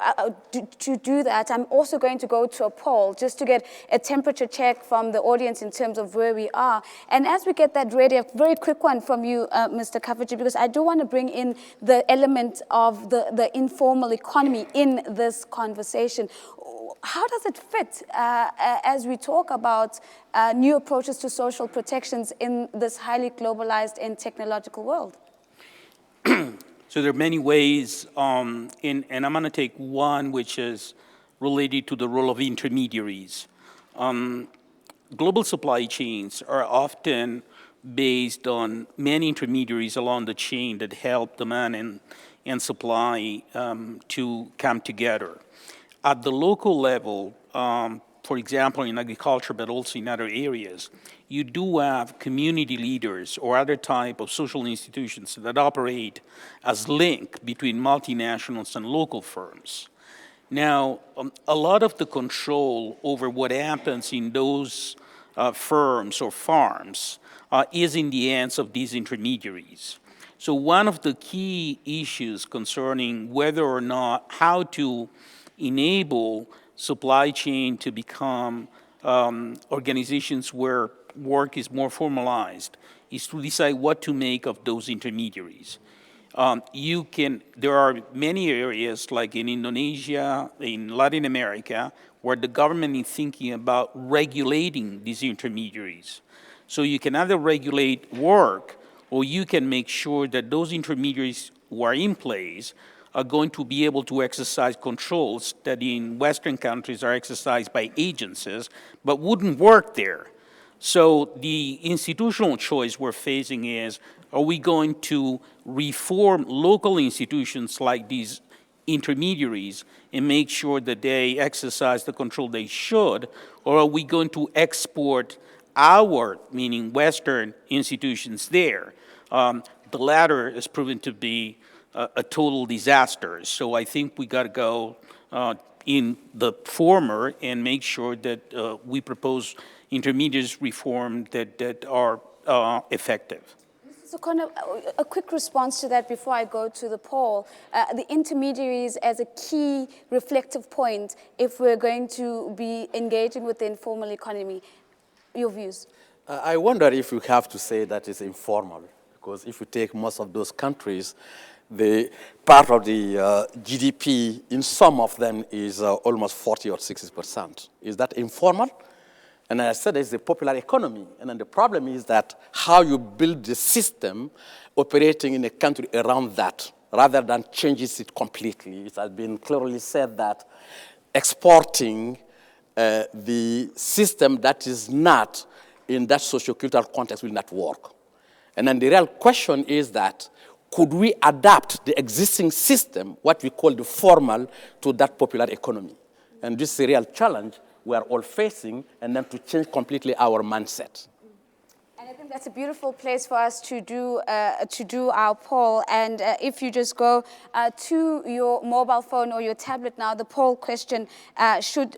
to do that, I'm also going to go to a poll just to get a temperature check from the audience in terms of where we are. And as we get that ready, a very quick one from you, Mr. Cafaggi, because I do want to bring in the element of the informal economy in this conversation. How does it fit as we talk about new approaches to social protections in this highly globalized and technological world? So there are many ways, and I'm going to take one which is related to the role of intermediaries. Global supply chains are often based on many intermediaries along the chain that help demand and supply to come together. At the local level, for example, in agriculture, but also in other areas, you do have community leaders or other type of social institutions that operate as link between multinationals and local firms. Now, a lot of the control over what happens in those firms or farms is in the hands of these intermediaries. So one of the key issues concerning whether or not how to enable supply chain to become organizations where work is more formalized is to decide what to make of those intermediaries. There are many areas like in Indonesia, in Latin America, where the government is thinking about regulating these intermediaries. So you can either regulate work or you can make sure that those intermediaries who are in place are going to be able to exercise controls that in Western countries are exercised by agencies, but wouldn't work there. So the institutional choice we're facing is, are we going to reform local institutions like these intermediaries and make sure that they exercise the control they should, or are we going to export our, meaning Western institutions there? The latter has proven to be a total disaster. So I think we got to go in the former and make sure that we propose intermediaries reform that are effective. Sokona, a quick response to that before I go to the poll. The intermediaries as a key reflective point if we're going to be engaging with the informal economy. Your views? I wonder if you have to say that it's informal, because if you take most of those countries, the part of the GDP in some of them is almost 40 or 60%. Is that informal? And I said it's a popular economy. And then the problem is that how you build the system operating in a country around that, rather than changes it completely. It has been clearly said that exporting the system that is not in that sociocultural context will not work. And then the real question is that, could we adapt the existing system, what we call the formal, to that popular economy? And this is a real challenge we are all facing, and then to change completely our mindset. And I think that's a beautiful place for us to do our poll. And if you just go to your mobile phone or your tablet now, the poll question should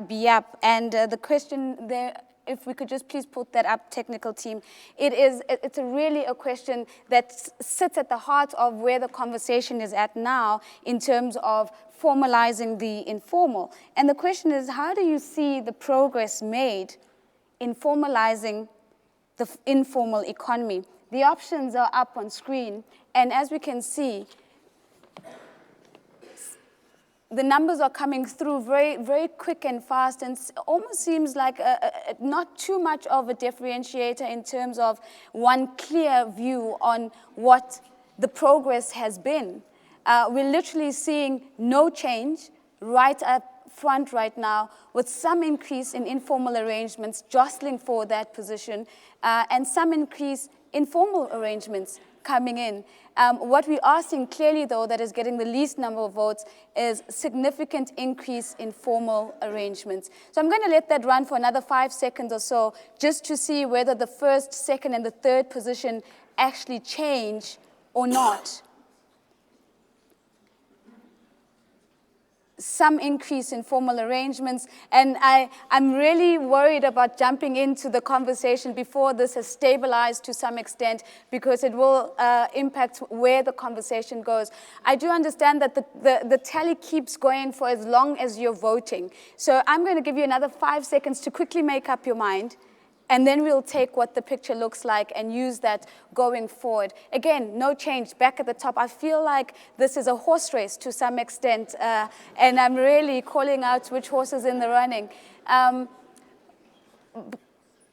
be up. And the question there, if we could just please put that up, technical team. It's really a question that sits at the heart of where the conversation is at now in terms of formalizing the informal. And the question is, how do you see the progress made in formalizing the informal economy? The options are up on screen, and as we can see, the numbers are coming through very, very quick and fast, and almost seems like not too much of a differentiator in terms of one clear view on what the progress has been. We're literally seeing no change right up front right now, with some increase in informal arrangements jostling for that position, and some increase in formal arrangements coming in. What we are seeing clearly, though, that is getting the least number of votes is significant increase in formal arrangements. So I'm going to let that run for another 5 seconds or so, just to see whether the first, second, and the third position actually change or not. Some increase in formal arrangements, and I'm really worried about jumping into the conversation before this has stabilized to some extent, because it will impact where the conversation goes. I do understand that the tally keeps going for as long as you're voting. So I'm going to give you another 5 seconds to quickly make up your mind, and then we'll take what the picture looks like and use that going forward. Again, no change, back at the top. I feel like this is a horse race to some extent, and I'm really calling out which horse is in the running. And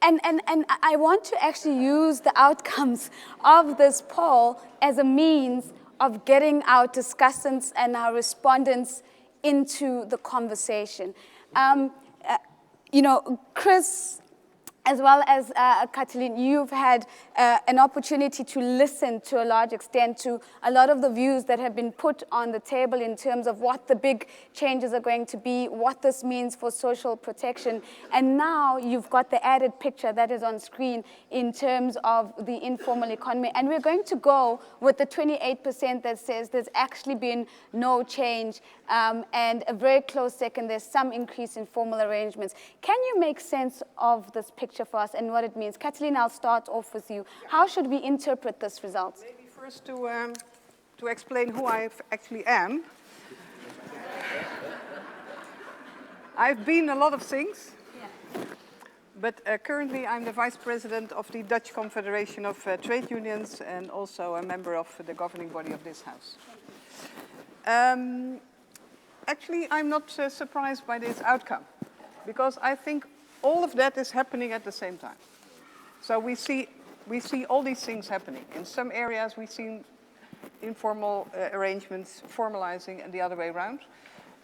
I want to actually use the outcomes of this poll as a means of getting our discussants and our respondents into the conversation. You know, Kris, as well as Catelene, you've had an opportunity to listen to a large extent to a lot of the views that have been put on the table in terms of what the big changes are going to be, what this means for social protection. And now you've got the added picture that is on screen in terms of the informal economy. And we're going to go with the 28% that says there's actually been no change, and a very close second, there's some increase in formal arrangements. Can you make sense of this picture for us and what it means? Catelene, I'll start off with you. How should we interpret this result? Maybe first to explain who I actually am. I've been a lot of things, but currently I'm the Vice President of the Dutch Confederation of Trade Unions and also a member of the governing body of this House. Actually, I'm not surprised by this outcome, because I think all of that is happening at the same time. So we see all these things happening. In some areas, we've seen informal arrangements formalizing and the other way around.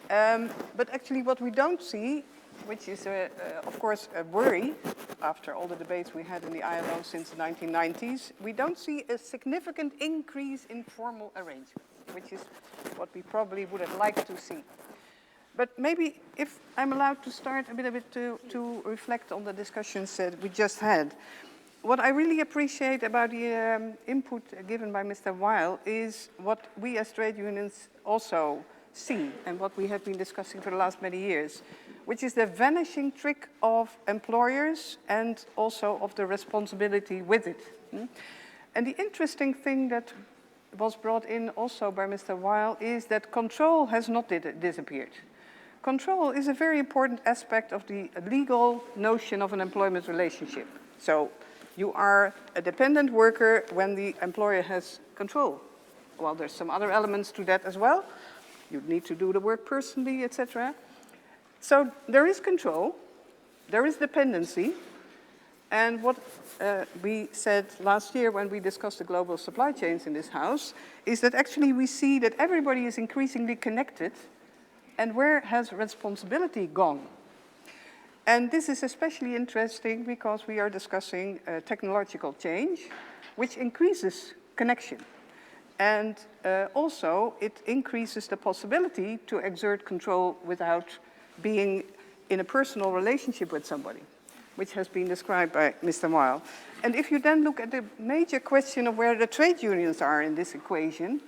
But actually what we don't see, which is, of course, a worry after all the debates we had in the ILO since the 1990s, we don't see a significant increase in formal arrangements, which is what we probably would have liked to see. But maybe if I'm allowed to start a bit to reflect on the discussions that we just had. What I really appreciate about the input given by Mr. Weil is what we as trade unions also see and what we have been discussing for the last many years, which is the vanishing trick of employers and also of the responsibility with it. And the interesting thing that was brought in also by Mr. Weil is that control has not disappeared. Control is a very important aspect of the legal notion of an employment relationship. So you are a dependent worker when the employer has control. Well, there's some other elements to that as well. You need to do the work personally, etc. So there is control, there is dependency, and what we said last year when we discussed the global supply chains in this House is that actually we see that everybody is increasingly connected. And where has responsibility gone? And this is especially interesting because we are discussing technological change, which increases connection. And also, it increases the possibility to exert control without being in a personal relationship with somebody, which has been described by Mr. Weil. And if you then look at the major question of where the trade unions are in this equation,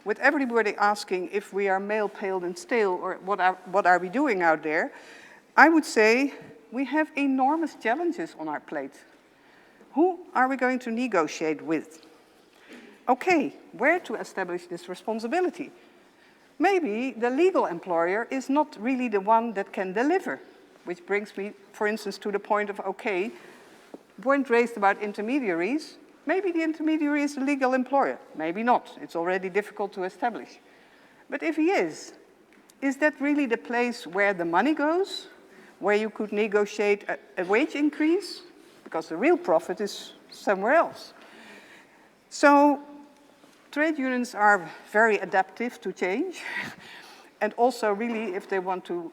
with everybody asking if we are male, pale, and stale, or what are we doing out there, I would say we have enormous challenges on our plate. Who are we going to negotiate with? Okay, where to establish this responsibility? Maybe the legal employer is not really the one that can deliver, which brings me, for instance, to the point of, okay, point raised about intermediaries. Maybe the intermediary is the legal employer. Maybe not. It's already difficult to establish. But if he is that really the place where the money goes, where you could negotiate a wage increase? Because the real profit is somewhere else. So trade unions are very adaptive to change. And also really, if they want to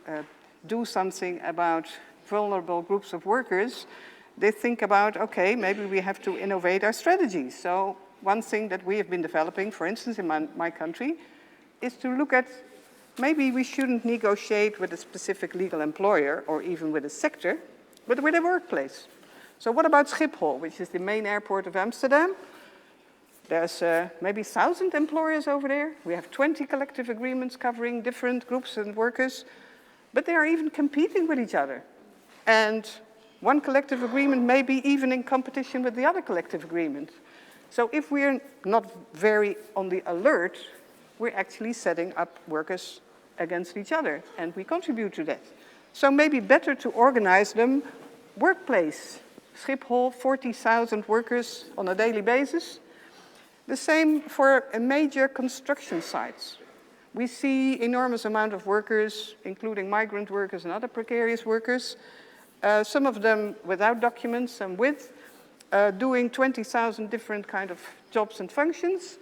do something about vulnerable groups of workers, they think about, okay, maybe we have to innovate our strategies. So one thing that we have been developing, for instance, in my country, is to look at maybe we shouldn't negotiate with a specific legal employer or even with a sector, but with a workplace. So what about Schiphol, which is the main airport of Amsterdam? There's maybe 1,000 employers over there. We have 20 collective agreements covering different groups and workers, but they are even competing with each other. And one collective agreement may be even in competition with the other collective agreement. So if we're not very on the alert, we're actually setting up workers against each other, and we contribute to that. So maybe better to organize them workplace. Schiphol, 40,000 workers on a daily basis. The same for major construction sites. We see enormous amount of workers, including migrant workers and other precarious workers, some of them without documents and with, doing 20,000 different kind of jobs and functions.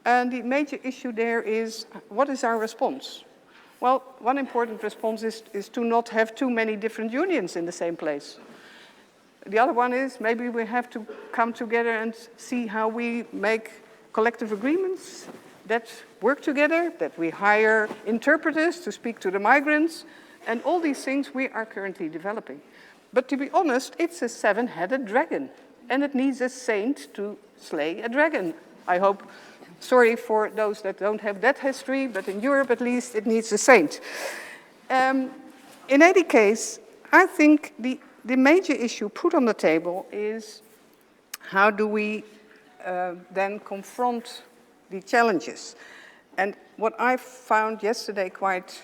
And the major issue there is, what is our response? Well, one important response is to not have too many different unions in the same place. The other one is maybe we have to come together and see how we make collective agreements that work together, that we hire interpreters to speak to the migrants, and all these things we are currently developing. But to be honest, it's a seven-headed dragon, and it needs a saint to slay a dragon, I hope. Sorry for those that don't have that history, but in Europe at least it needs a saint. In any case, I think the major issue put on the table is how do we then confront the challenges. And what I found yesterday quite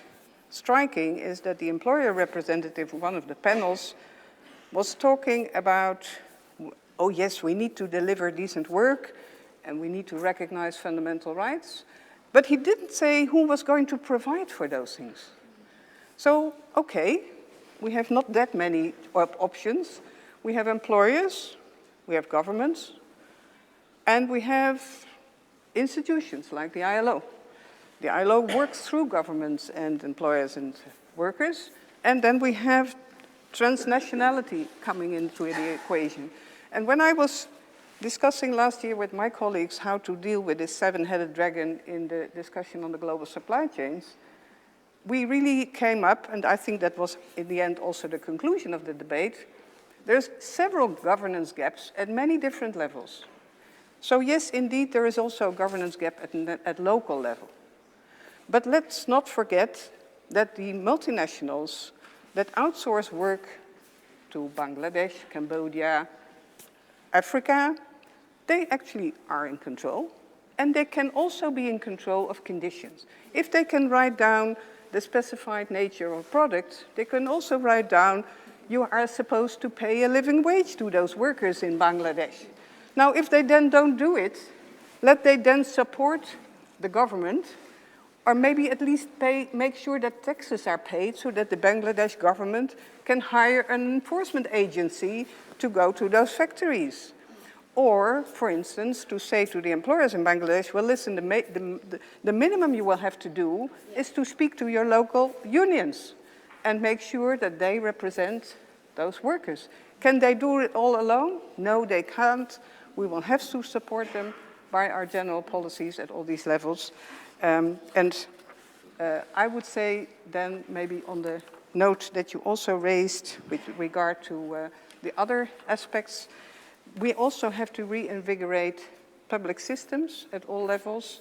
striking is that the employer representative of one of the panels was talking about, oh yes, we need to deliver decent work and we need to recognize fundamental rights, but he didn't say who was going to provide for those things. So, okay, we have not that many options. We have employers, we have governments, and we have institutions like the ILO. The ILO works through governments and employers and workers, and then we have transnationality coming into the equation. And when I was discussing last year with my colleagues how to deal with this seven-headed dragon in the discussion on the global supply chains, we really came up, and I think that was in the end also the conclusion of the debate, there's several governance gaps at many different levels. So yes, indeed, there is also a governance gap at local level. But let's not forget that the multinationals that outsource work to Bangladesh, Cambodia, Africa, they actually are in control, and they can also be in control of conditions. If they can write down the specified nature of product, they can also write down you are supposed to pay a living wage to those workers in Bangladesh. Now, if they then don't do it, let they then support the government, or maybe at least make sure that taxes are paid so that the Bangladesh government can hire an enforcement agency to go to those factories. Or, for instance, to say to the employers in Bangladesh, well, listen, the minimum you will have to do is to speak to your local unions and make sure that they represent those workers. Can they do it all alone? No, they can't. We will have to support them by our general policies at all these levels. I would say then maybe on the note that you also raised with regard to the other aspects, we also have to reinvigorate public systems at all levels.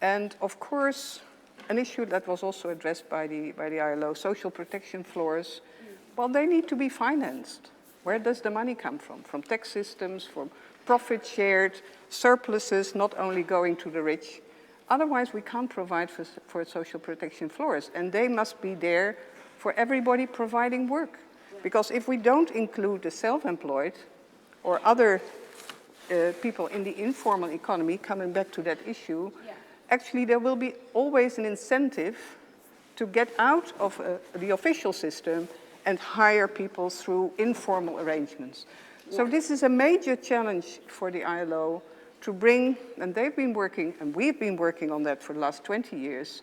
And of course, an issue that was also addressed by the ILO, social protection floors, well, they need to be financed. Where does the money come from? From tax systems, from profit shared, surpluses not only going to the rich. Otherwise, we can't provide for social protection floors, and they must be there for everybody providing work. Because if we don't include the self-employed or other people in the informal economy, coming back to that issue, actually there will be always an incentive to get out of the official system and hire people through informal arrangements. So this is a major challenge for the ILO to bring, and they've been working, and we've been working on that for the last 20 years,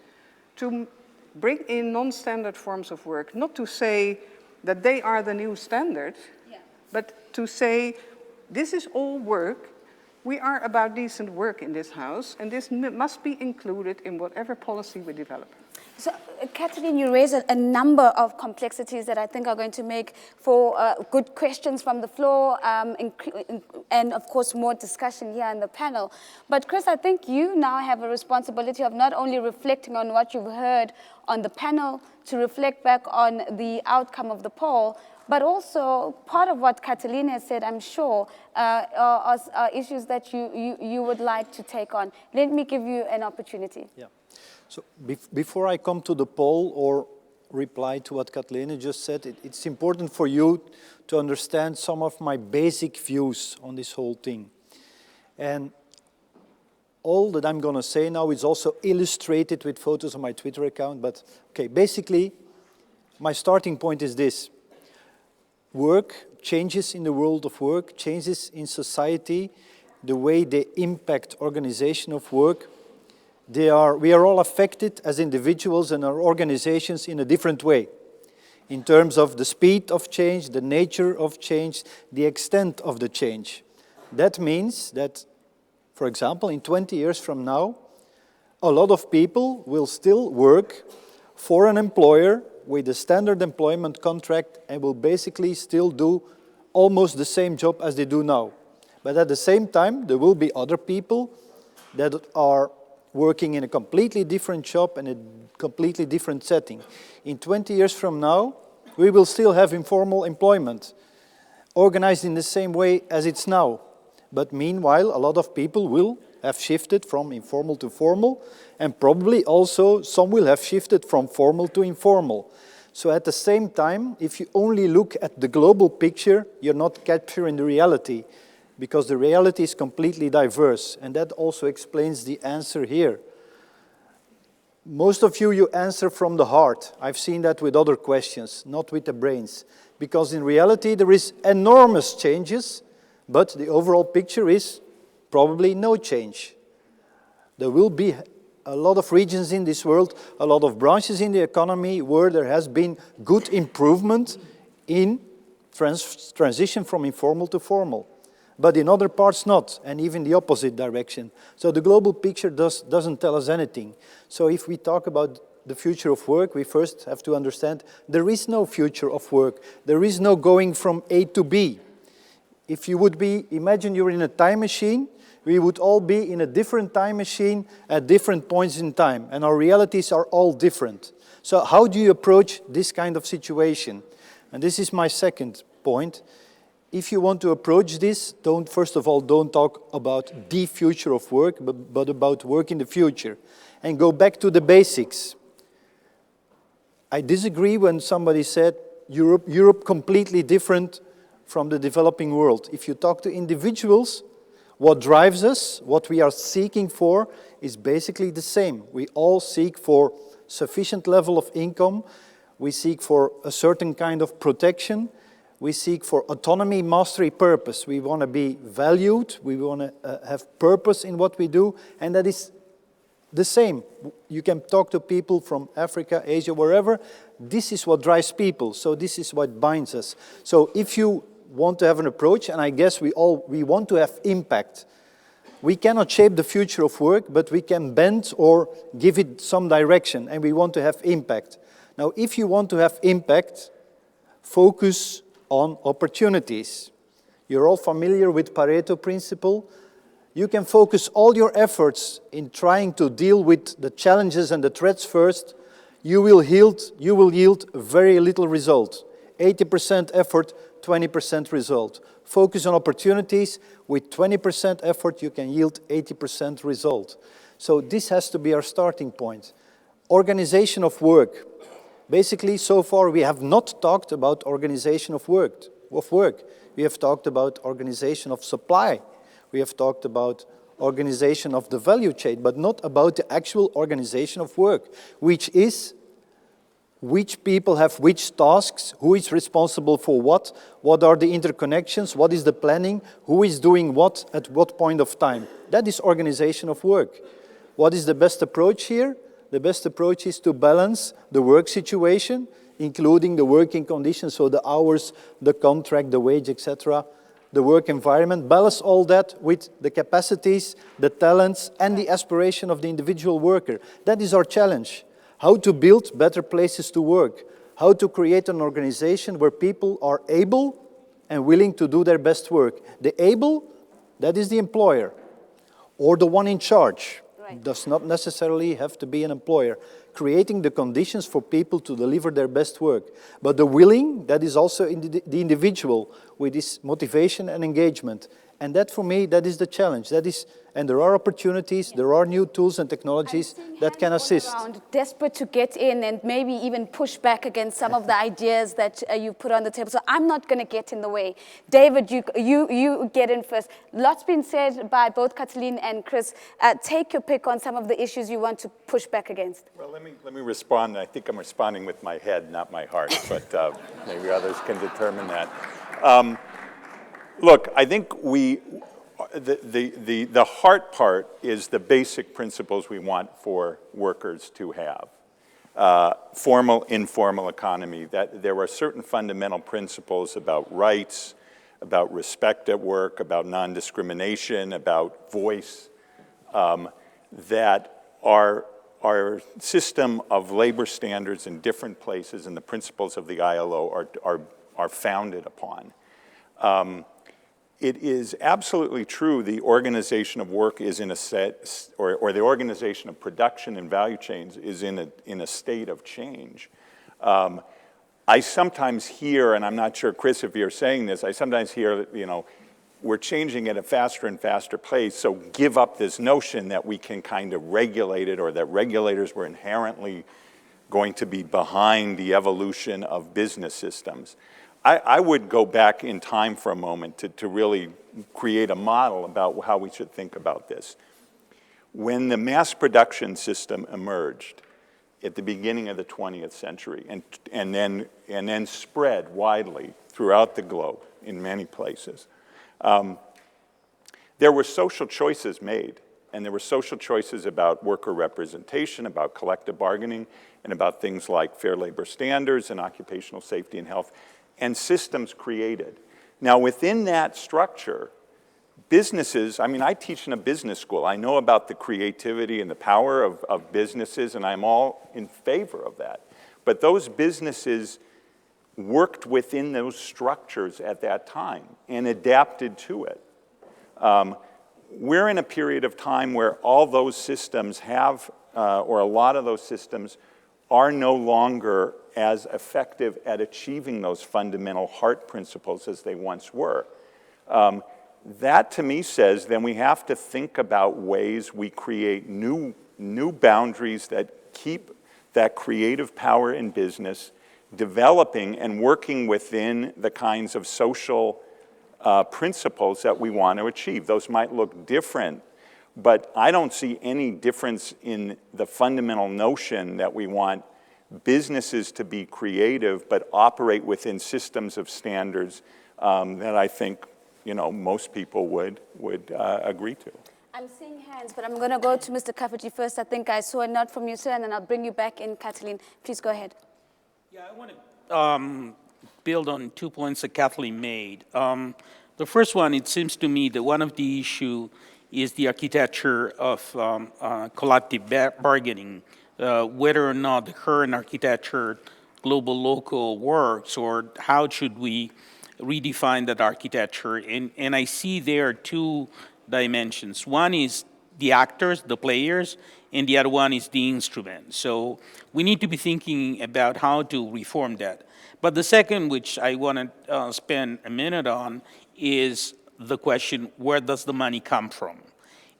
to bring in non-standard forms of work, not to say that they are the new standard, but to say this is all work We are about decent work in this house, and this must be included in whatever policy we develop. So, Catelene, you raise a number of complexities that I think are going to make for good questions from the floor and, of course, more discussion here in the panel. But, Kris, I think you now have a responsibility of not only reflecting on what you've heard on the panel, to reflect back on the outcome of the poll, but also part of what Catelene has said, I'm sure, are issues that you would like to take on. Let me give you an opportunity. Yeah. So before I come to the poll or reply to what Catelene just said, it's important for you to understand some of my basic views on this whole thing. And all that I'm going to say now is also illustrated with photos on my Twitter account. But okay, basically, my starting point is this. Work, changes in the world of work, changes in society, the way they impact organization of work, we are all affected as individuals and our organizations in a different way in terms of the speed of change, the nature of change, the extent of the change. That means that, for example, in 20 years from now, a lot of people will still work for an employer with a standard employment contract and will basically still do almost the same job as they do now. But at the same time, there will be other people that are working in a completely different job and a completely different setting. In 20 years from now, we will still have informal employment, organized in the same way as it's now. But meanwhile, a lot of people will have shifted from informal to formal, and probably also some will have shifted from formal to informal. So at the same time, if you only look at the global picture, you're not capturing the reality, because the reality is completely diverse, and that also explains the answer here. Most of you answer from the heart. I've seen that with other questions, not with the brains, because in reality there is enormous changes, but the overall picture is probably no change. There will be a lot of regions in this world, a lot of branches in the economy where there has been good improvement in transition from informal to formal. But in other parts not, and even the opposite direction. So the global picture doesn't tell us anything. So if we talk about the future of work, we first have to understand there is no future of work. There is no going from A to B. If you would imagine you're in a time machine, we would all be in a different time machine at different points in time, and our realities are all different. So how do you approach this kind of situation? And this is my second point. If you want to approach this, first of all, don't talk about the future of work, but about work in the future. And go back to the basics. I disagree when somebody said Europe completely different from the developing world. If you talk to individuals, what drives us, what we are seeking for, is basically the same. We all seek for sufficient level of income. We seek for a certain kind of protection. We seek for autonomy, mastery, purpose. We want to be valued. We want to have purpose in what we do. And that is the same. You can talk to people from Africa, Asia, wherever. This is what drives people. So this is what binds us. So if you want to have an approach, and I guess we want to have impact. We cannot shape the future of work, but we can bend or give it some direction, and we want to have impact. Now, if you want to have impact, focus on opportunities. You're all familiar with Pareto principle. You can focus all your efforts in trying to deal with the challenges and the threats first. You will yield very little result. 80% effort, 20% result. Focus on opportunities. With 20% effort, you can yield 80% result. So this has to be our starting point. Organization of work. Basically, so far, we have not talked about organization of work. We have talked about organization of supply. We have talked about organization of the value chain, but not about the actual organization of work, which is which people have which tasks, who is responsible for what are the interconnections, what is the planning, who is doing what at what point of time. That is organization of work. What is the best approach here? The best approach is to balance the work situation, including the working conditions, so the hours, the contract, the wage, etc., the work environment, balance all that with the capacities, the talents, and the aspiration of the individual worker. That is our challenge. How to build better places to work, how to create an organization where people are able and willing to do their best work. The able, that is the employer, or the one in charge. Right. Does not necessarily have to be an employer. Creating the conditions for people to deliver their best work. But the willing, that is also in the individual with this motivation and engagement. And that, for me, that is the challenge. That is, and there are opportunities, there are new tools and technologies that can assist. Desperate to get in and maybe even push back against some of the ideas that you put on the table. So I'm not going to get in the way. David, you get in first. Lots been said by both Catelene and Kris. Take your pick on some of the issues you want to push back against. Well, let me respond. I think I'm responding with my head, not my heart, but maybe others can determine that. Look, I think the heart part is the basic principles we want for workers to have. Formal, informal economy, that there are certain fundamental principles about rights, about respect at work, about non-discrimination, about voice, that our system of labor standards in different places and the principles of the ILO are founded upon. It is absolutely true the organization of work is in a set, or the organization of production and value chains is in a state of change. I sometimes hear, and I'm not sure, Kris, if you're saying this, I sometimes hear, we're changing at a faster and faster pace, so give up this notion that we can kind of regulate it, or that regulators were inherently going to be behind the evolution of business systems. I would go back in time for a moment to really create a model about how we should think about this. When the mass production system emerged at the beginning of the 20th century and then spread widely throughout the globe in many places, there were social choices made, and there were social choices about worker representation, about collective bargaining, and about things like fair labor standards and occupational safety and health, and systems created. Now, within that structure, businesses, I teach in a business school. I know about the creativity and the power of businesses, and I'm all in favor of that. But those businesses worked within those structures at that time and adapted to it. We're in a period of time where all those systems have, or a lot of those systems, are no longer as effective at achieving those fundamental heart principles as they once were. That to me says then we have to think about ways we create new boundaries that keep that creative power in business developing and working within the kinds of social principles that we want to achieve. Those might look different, but I don't see any difference in the fundamental notion that we want businesses to be creative but operate within systems of standards that I think most people would agree to. I'm seeing hands, but I'm going to go to Mr. Cafaggi first. I think I saw a nod from you, sir, and then I'll bring you back in, Catelene. Please go ahead. Yeah, I want to build on 2 points that Catelene made. The first one, it seems to me that one of the issues is the architecture of collective bargaining, whether or not the current architecture, global, local, works, or how should we redefine that architecture. And I see there two dimensions. One is the actors, the players, and the other one is the instrument. So we need to be thinking about how to reform that. But the second, which I want to spend a minute on, is the question, where does the money come from?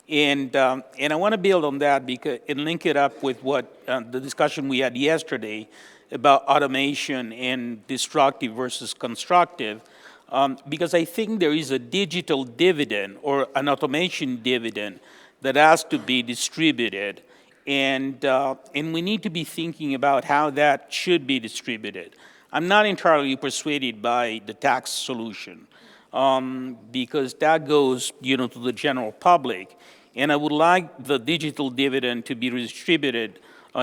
And I want to build on that and link it up with what the discussion we had yesterday about automation and destructive versus constructive, because I think there is a digital dividend or an automation dividend that has to be distributed, and we need to be thinking about how that should be distributed. I'm not entirely persuaded by the tax solution, because that goes, to the general public, and I would like the digital dividend to be redistributed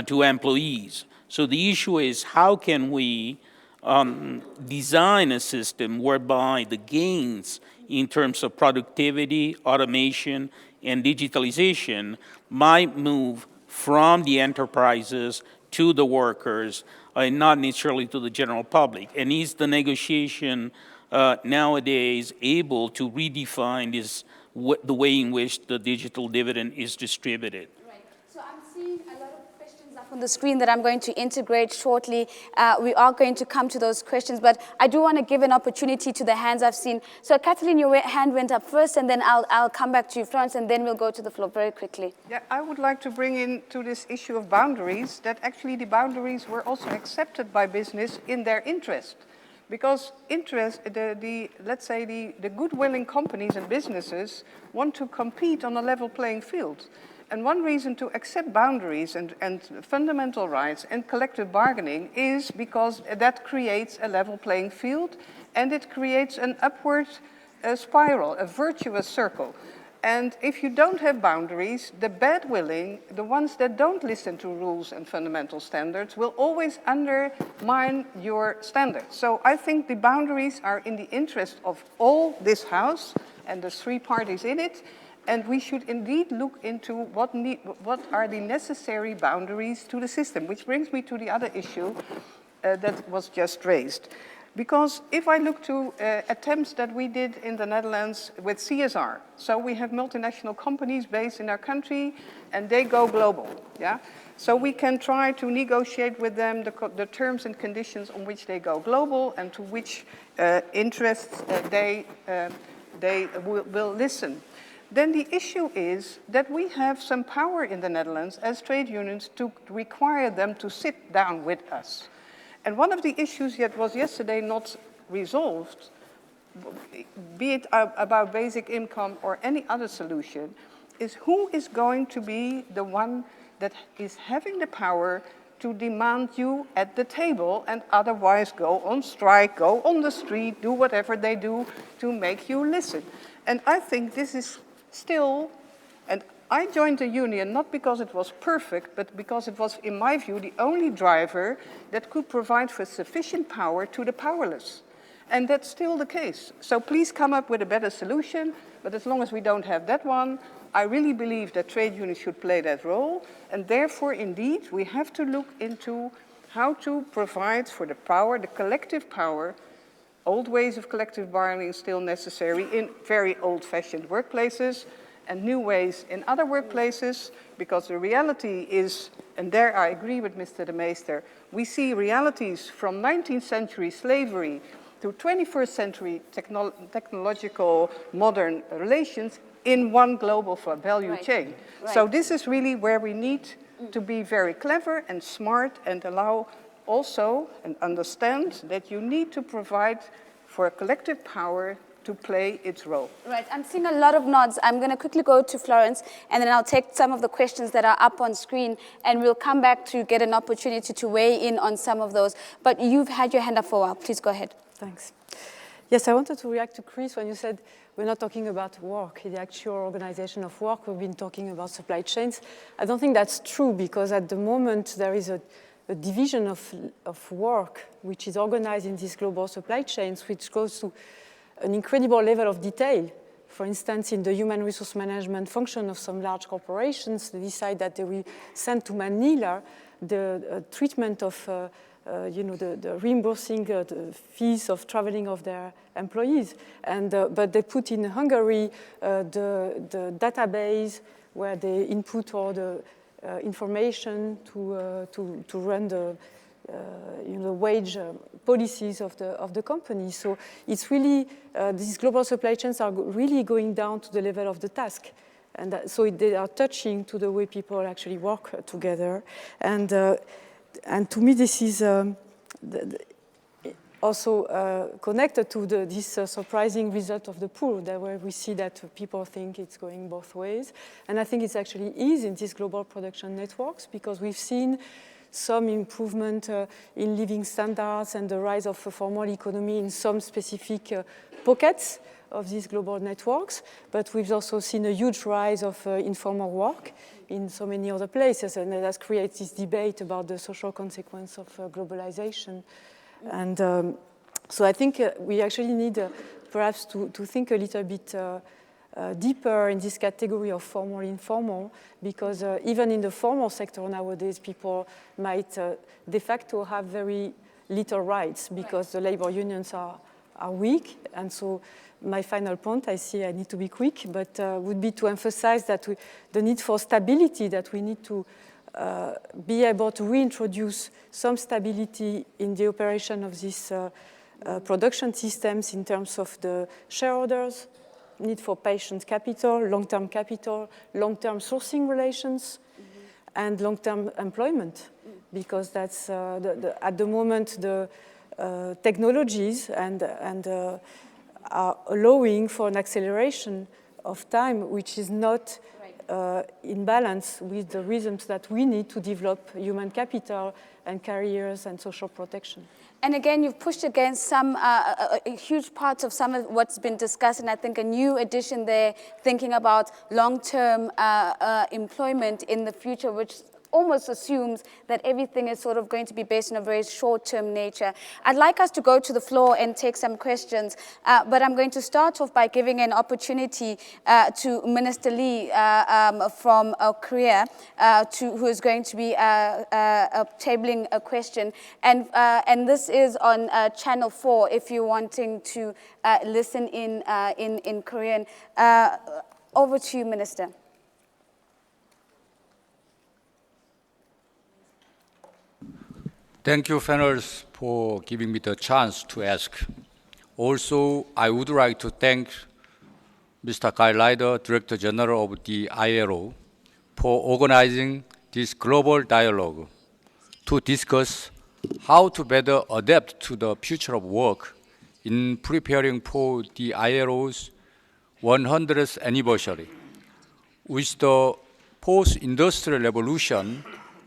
to employees. So the issue is, how can we design a system whereby the gains in terms of productivity, automation, and digitalization might move from the enterprises to the workers, and not necessarily to the general public. And is the negotiation nowadays able to redefine the way in which the digital dividend is distributed? Right. So I'm seeing a lot of questions up on the screen that I'm going to integrate shortly. We are going to come to those questions, but I do want to give an opportunity to the hands I've seen. So Catelene, your hand went up first, and then I'll come back to you, Florence, and then we'll go to the floor very quickly. Yeah, I would like to bring into this issue of boundaries that actually the boundaries were also accepted by business in their interest. Because let's say the good-willing companies and businesses want to compete on a level playing field. And one reason to accept boundaries and fundamental rights and collective bargaining is because that creates a level playing field, and it creates an upward spiral, a virtuous circle. And if you don't have boundaries, the bad-willing, the ones that don't listen to rules and fundamental standards, will always undermine your standards. So I think the boundaries are in the interest of all this House and the three parties in it, and we should indeed look into what are the necessary boundaries to the system, which brings me to the other issue that was just raised. Because if I look to attempts that we did in the Netherlands with CSR, so we have multinational companies based in our country and they go global, yeah? So we can try to negotiate with them the terms and conditions on which they go global and to which interests they will listen. Then the issue is that we have some power in the Netherlands as trade unions to require them to sit down with us. And one of the issues that was yesterday not resolved, be it about basic income or any other solution, is who is going to be the one that is having the power to demand you at the table and otherwise go on strike, go on the street, do whatever they do to make you listen. And I think this is still, and I joined the union not because it was perfect, but because it was, in my view, the only driver that could provide for sufficient power to the powerless. And that's still the case. So please come up with a better solution, but as long as we don't have that one, I really believe that trade unions should play that role, and therefore, indeed, we have to look into how to provide for the power, the collective power. Old ways of collective bargaining still necessary in very old-fashioned workplaces, and new ways in other workplaces, because the reality is, and there I agree with Mr. de Meester, we see realities from 19th century slavery to 21st century technological modern relations in one global value chain. Right. So this is really where we need to be very clever and smart and allow also and understand that you need to provide for a collective power to play its role. Right, I'm seeing a lot of nods. I'm going to quickly go to Florence, and then I'll take some of the questions that are up on screen, and we'll come back to get an opportunity to weigh in on some of those. But you've had your hand up for a while. Please go ahead. Thanks. Yes, I wanted to react to Kris when you said we're not talking about work, the actual organization of work. We've been talking about supply chains. I don't think that's true, because at the moment there is a division of work which is organized in these global supply chains, which goes to an incredible level of detail. For instance, in the human resource management function of some large corporations, they decide that they will send to Manila the treatment of the reimbursing the fees of traveling of their employees. And, but they put in Hungary the database where they input all the information to run the wage policies of the company. So it's really, these global supply chains are really going down to the level of the task. And so they are touching to the way people actually work together. And to me, this is also connected to this surprising result of the poll, where we see that people think it's going both ways. And I think it actually is in these global production networks, because we've seen some improvement in living standards and the rise of a formal economy in some specific pockets of these global networks. But we've also seen a huge rise of informal work in so many other places, and that has created this debate about the social consequence of globalization. And so I think we actually need perhaps to think a little bit deeper in this category of formal, informal, because even in the formal sector nowadays, people might de facto have very little rights because the labor unions are weak. And so my final point, I see I need to be quick, but would be to emphasize that the need for stability, that we need to be able to reintroduce some stability in the operation of these production systems in terms of the shareholders, need for patient capital, long-term sourcing relations, and long-term employment, because that's at the moment the technologies and are allowing for an acceleration of time, which is not in balance with the reasons that we need to develop human capital and careers and social protection. And again, you've pushed against some huge parts of some of what's been discussed, and I think a new addition there, thinking about long-term employment in the future, which almost assumes that everything is sort of going to be based on a very short-term nature. I'd like us to go to the floor and take some questions, but I'm going to start off by giving an opportunity to Minister Lee from Korea, who is going to be tabling a question. And this is on Channel 4 if you're wanting to listen in Korean. Over to you, Minister. Thank you, panelists, for giving me the chance to ask. Also, I would like to thank Mr. Guy Ryder, Director General of the ILO, for organizing this global dialogue to discuss how to better adapt to the future of work in preparing for the ILO's 100th anniversary. With the post-industrial revolution,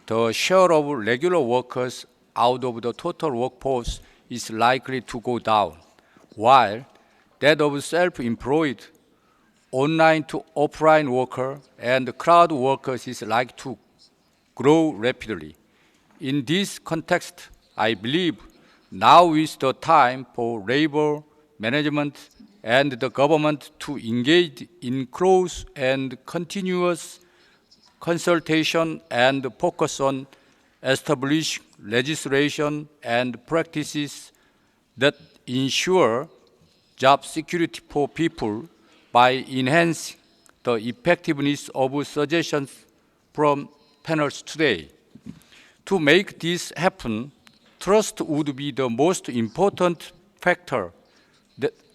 the share of regular workers out of the total workforce is likely to go down, while that of self-employed, online to offline worker and crowd workers is likely to grow rapidly. In this context, I believe now is the time for labor management and the government to engage in close and continuous consultation and focus on establish legislation and practices that ensure job security for people by enhancing the effectiveness of suggestions from panels today. To make this happen, trust would be the most important factor,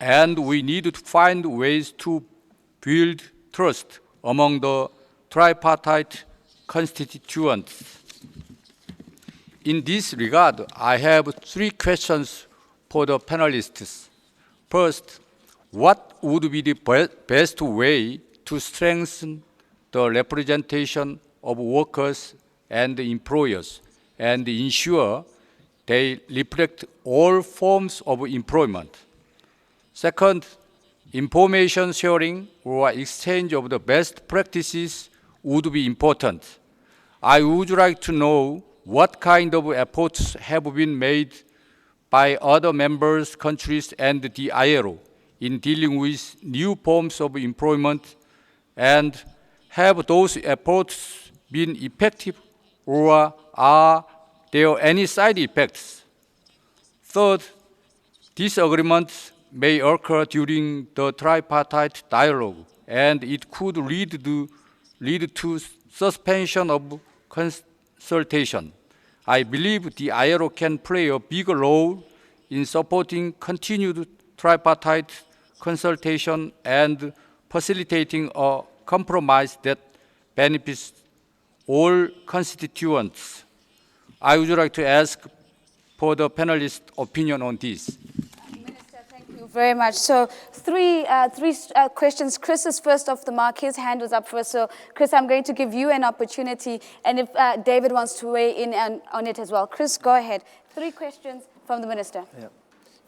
and we need to find ways to build trust among the tripartite constituents. In this regard, I have 3 questions for the panelists. First, what would be the best way to strengthen the representation of workers and employers and ensure they reflect all forms of employment? Second, information sharing or exchange of the best practices would be important. I would like to know what kind of efforts have been made by other member countries and the ILO in dealing with new forms of employment, and have those efforts been effective, or are there any side effects? Third, disagreements may occur during the tripartite dialogue, and it could lead to suspension of consultation. I believe the ILO can play a bigger role in supporting continued tripartite consultation and facilitating a compromise that benefits all constituents. I would like to ask for the panelists' opinion on this. Minister, thank you very much. So three questions. Kris is first off the mark. His hand was up first. So Kris, I'm going to give you an opportunity. And if David wants to weigh in on it as well. Kris, go ahead. 3 questions from the Minister.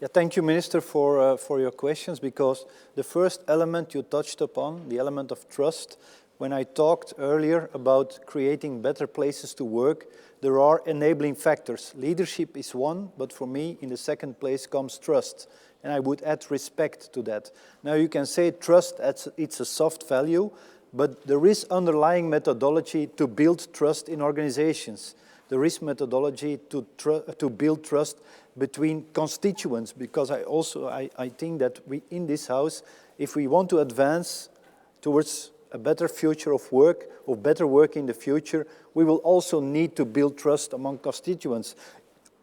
Yeah, thank you, Minister, for your questions, because the first element you touched upon, the element of trust, when I talked earlier about creating better places to work, there are enabling factors. Leadership is one, but for me, in the second place comes trust. And I would add respect to that. Now you can say trust, it's a soft value, but there is underlying methodology to build trust in organizations. There is methodology to build trust between constituents, because I think that we in this house, if we want to advance towards a better future of work, or better work in the future, we will also need to build trust among constituents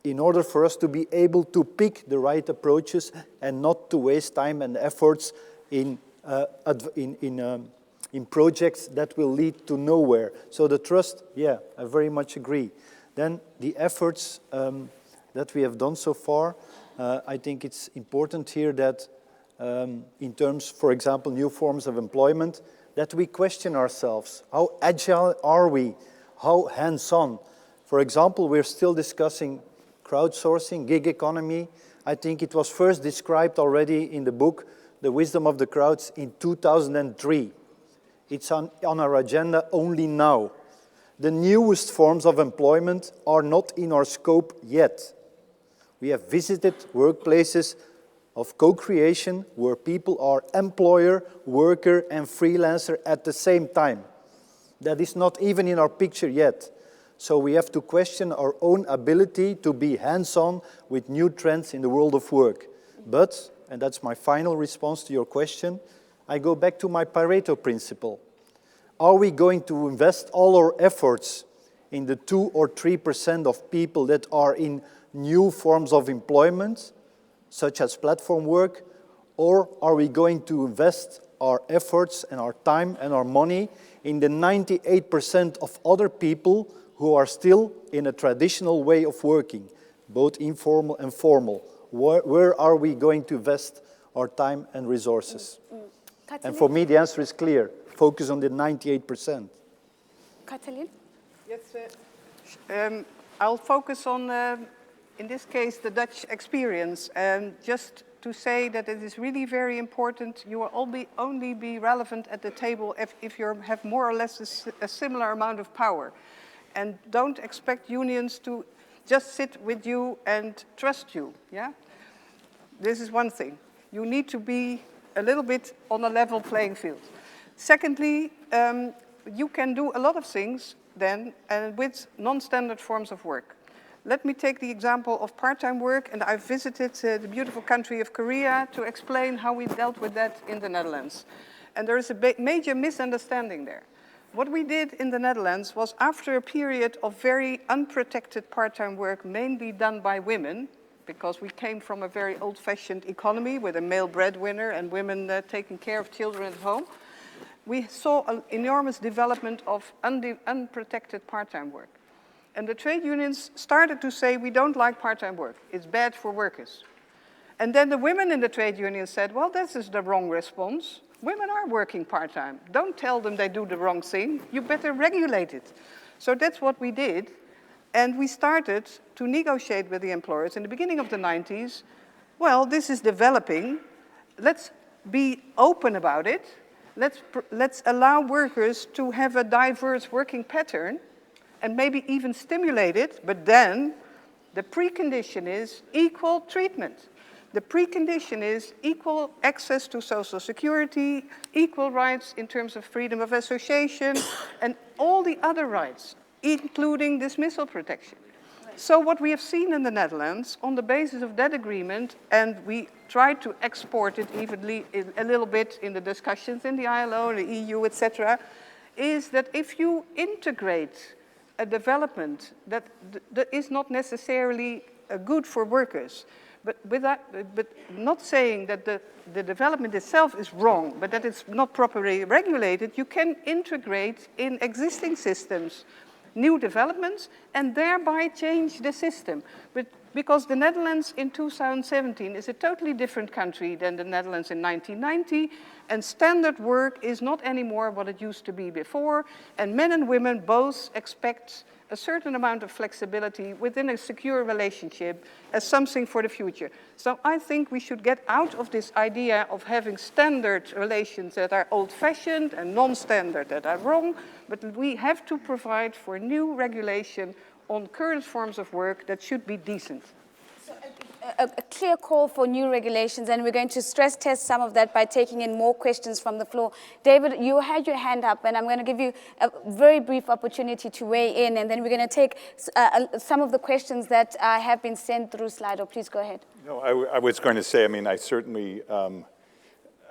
in order for us to be able to pick the right approaches and not to waste time and efforts in projects that will lead to nowhere. So the trust, yeah, I very much agree. Then the efforts that we have done so far, I think it's important here that in terms, for example, new forms of employment, that we question ourselves. How agile are we? How hands-on? For example, we're still discussing crowdsourcing, gig economy. I think it was first described already in the book, The Wisdom of the Crowds, in 2003. It's on our agenda only now. The newest forms of employment are not in our scope yet. We have visited workplaces of co-creation where people are employer, worker, and freelancer at the same time. That is not even in our picture yet. So we have to question our own ability to be hands-on with new trends in the world of work. But, and that's my final response to your question, I go back to my Pareto principle. Are we going to invest all our efforts in the 2 or 3% of people that are in new forms of employment, such as platform work, or are we going to invest our efforts and our time and our money in the 98% of other people who are still in a traditional way of working, both informal and formal? Where are we going to invest our time and resources? And for me, the answer is clear. Focus on the 98%. Catelene? Yes, I'll focus on, in this case, the Dutch experience. And just to say that it is really very important, you will only be relevant at the table if you have more or less a similar amount of power. And don't expect unions to just sit with you and trust you, yeah? This is one thing. You need to be a little bit on a level playing field. Secondly, you can do a lot of things then with non-standard forms of work. Let me take the example of part-time work, and I've visited the beautiful country of Korea to explain how we dealt with that in the Netherlands. And there is a major misunderstanding there. What we did in the Netherlands was, after a period of very unprotected part-time work, mainly done by women, because we came from a very old-fashioned economy with a male breadwinner and women taking care of children at home, we saw an enormous development of unprotected part-time work. And the trade unions started to say, we don't like part-time work. It's bad for workers. And then the women in the trade union said, well, this is the wrong response. Women are working part-time. Don't tell them they do the wrong thing. You better regulate it. So that's what we did. And we started to negotiate with the employers in the beginning of the 90s. Well, this is developing. Let's be open about it. Let's allow workers to have a diverse working pattern and maybe even stimulate it. But then the precondition is equal treatment. The precondition is equal access to social security, equal rights in terms of freedom of association, and all the other rights, including dismissal protection. So what we have seen in the Netherlands, on the basis of that agreement, and we tried to export it evenly a little bit in the discussions in the ILO, the EU, etc., is that if you integrate a development that is not necessarily good for workers, but not saying that the development itself is wrong, but that it's not properly regulated, you can integrate in existing systems new developments and thereby change the system. But because the Netherlands in 2017 is a totally different country than the Netherlands in 1990, and standard work is not anymore what it used to be before, and men and women both expect a certain amount of flexibility within a secure relationship as something for the future. So I think we should get out of this idea of having standard relations that are old-fashioned and non-standard that are wrong, but we have to provide for new regulation on current forms of work that should be decent. So a clear call for new regulations, and we're going to stress test some of that by taking in more questions from the floor. David, you had your hand up, and I'm going to give you a very brief opportunity to weigh in, and then we're going to take some of the questions that have been sent through Slido. Please go ahead. No, I was going to say, I mean, I certainly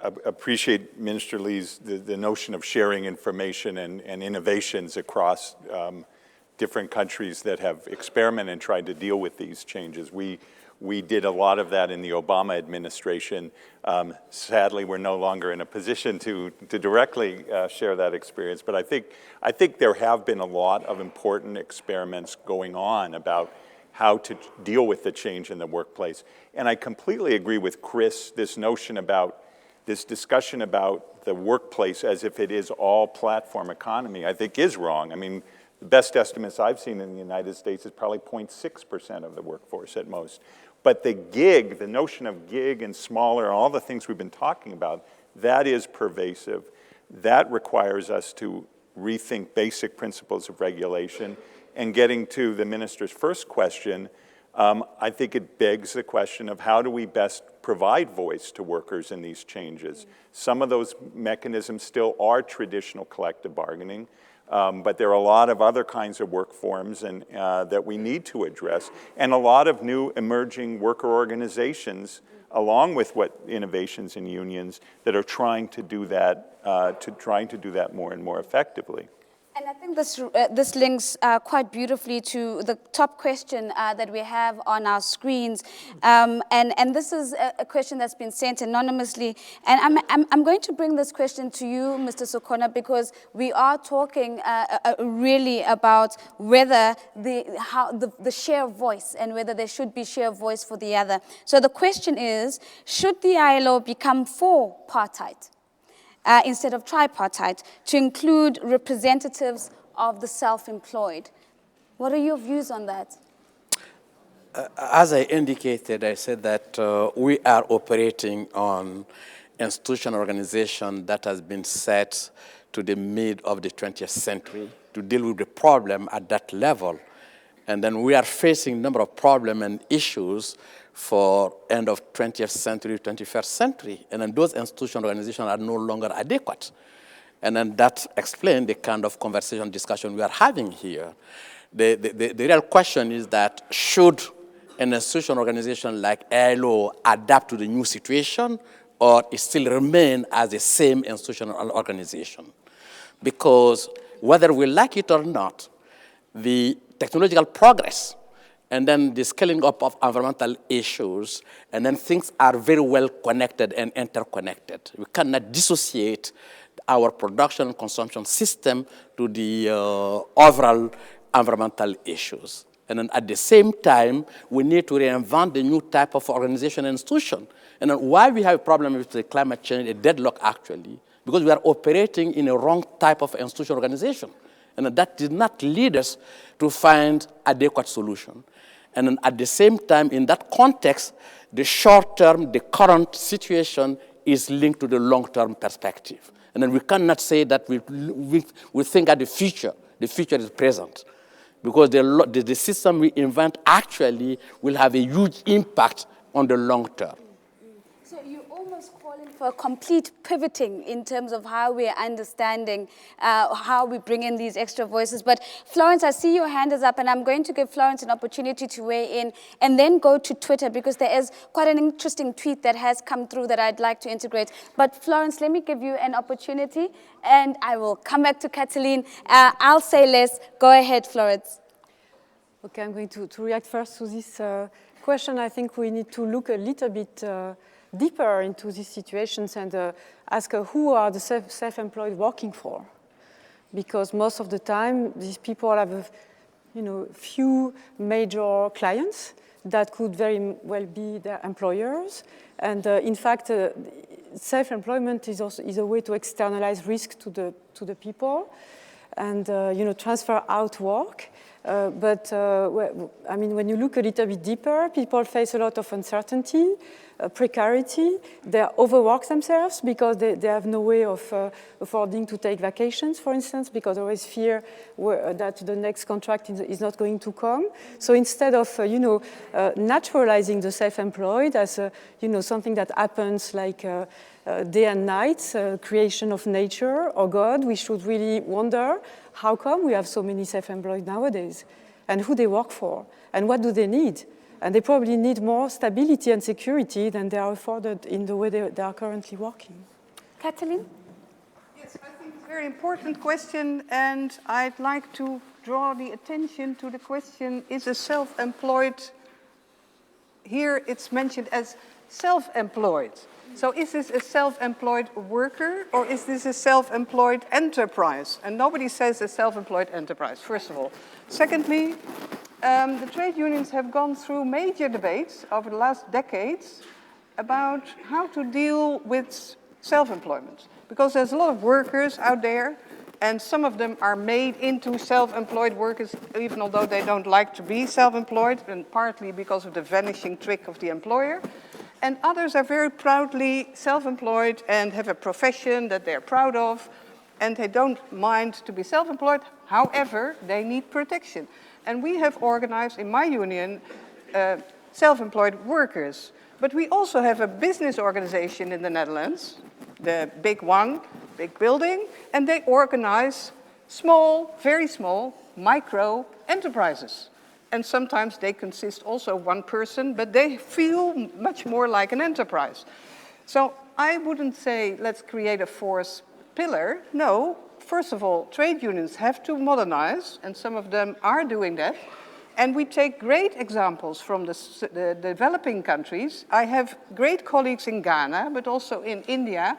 appreciate Minister Lee's, the notion of sharing information and innovations across different countries that have experimented and tried to deal with these changes. We did a lot of that in the Obama administration. Sadly, we're no longer in a position to directly share that experience, but I think there have been a lot of important experiments going on about how to deal with the change in the workplace. And I completely agree with Kris, this notion about, this discussion about the workplace as if it is all platform economy, I think is wrong. I mean, the best estimates I've seen in the United States is probably 0.6% of the workforce at most. But the gig, the notion of gig and smaller, all the things we've been talking about, that is pervasive. That requires us to rethink basic principles of regulation. And getting to the minister's first question, I think it begs the question of how do we best provide voice to workers in these changes? Some of those mechanisms still are traditional collective bargaining. But there are a lot of other kinds of work forms that we need to address, and a lot of new emerging worker organizations, along with what innovations in unions that are trying to do that, more and more effectively. And I think this links quite beautifully to the top question that we have on our screens. And this is a question that's been sent anonymously. And I'm going to bring this question to you, Mr. Sokona, because we are talking really about whether the share of voice and whether there should be share of voice for the other. So the question is, should the ILO become four-partite? Instead of tripartite, to include representatives of the self-employed. What are your views on that? As I indicated, I said that we are operating on institutional organization that has been set to the mid of the 20th century to deal with the problem at that level. And then we are facing a number of problems and issues for end of 20th century, 21st century. And then those institutional organizations are no longer adequate. And then that explains the kind of conversation, discussion we are having here. The real question is that should an institutional organization like ILO adapt to the new situation, or it still remain as the same institutional organization? Because whether we like it or not, the technological progress and then the scaling up of environmental issues, and then things are very well connected and interconnected. We cannot dissociate our production and consumption system to the overall environmental issues. And then at the same time, we need to reinvent the new type of organization and institution. And then why we have a problem with the climate change, a deadlock actually, because we are operating in a wrong type of institutional organization. And that did not lead us to find adequate solution. And then at the same time, in that context, the short term, the current situation is linked to the long-term perspective. And then we cannot say that we think at the future is present. Because the system we invent actually will have a huge impact on the long term. So you're almost calling for a complete pivoting in terms of how we're understanding how we bring in these extra voices. But Florence, I see your hand is up, and I'm going to give Florence an opportunity to weigh in and then go to Twitter, because there is quite an interesting tweet that has come through that I'd like to integrate. But Florence, let me give you an opportunity, and I will come back to Catelene. I'll say less. Go ahead, Florence. Okay, I'm going to react first to this question. I think we need to look a little bit deeper into these situations and ask who are the self-employed working for? Because most of the time, these people have few major clients. that could very well be their employers. And in fact, self-employment is a way to externalize risk to the people and transfer out work. But I mean, when you look a little bit deeper, people face a lot of uncertainty, precarity. They overwork themselves because they have no way of affording to take vacations, for instance, because they always fear that the next contract is not going to come. So instead of naturalizing the self-employed as something that happens like day and night, creation of nature or God, we should really wonder how come we have so many self-employed nowadays, and who they work for, and what do they need. And they probably need more stability and security than they are afforded in the way they are currently working. Catelene? Yes, I think it's a very important question, and I'd like to draw the attention to the question, is a self-employed, here it's mentioned as self-employed. So is this a self-employed worker, or is this a self-employed enterprise? And nobody says a self-employed enterprise, first of all. Secondly, the trade unions have gone through major debates over the last decades about how to deal with self-employment. Because there's a lot of workers out there, and some of them are made into self-employed workers, even although they don't like to be self-employed, and partly because of the vanishing trick of the employer. And others are very proudly self-employed and have a profession that they're proud of, and they don't mind to be self-employed. However, they need protection. And we have organized in my union self-employed workers. But we also have a business organization in the Netherlands, the big one, big building, and they organize small, very small, micro enterprises. And sometimes they consist also of one person, but they feel much more like an enterprise. So I wouldn't say, let's create a fourth pillar. No, first of all, trade unions have to modernize, and some of them are doing that. And we take great examples from the developing countries. I have great colleagues in Ghana, but also in India,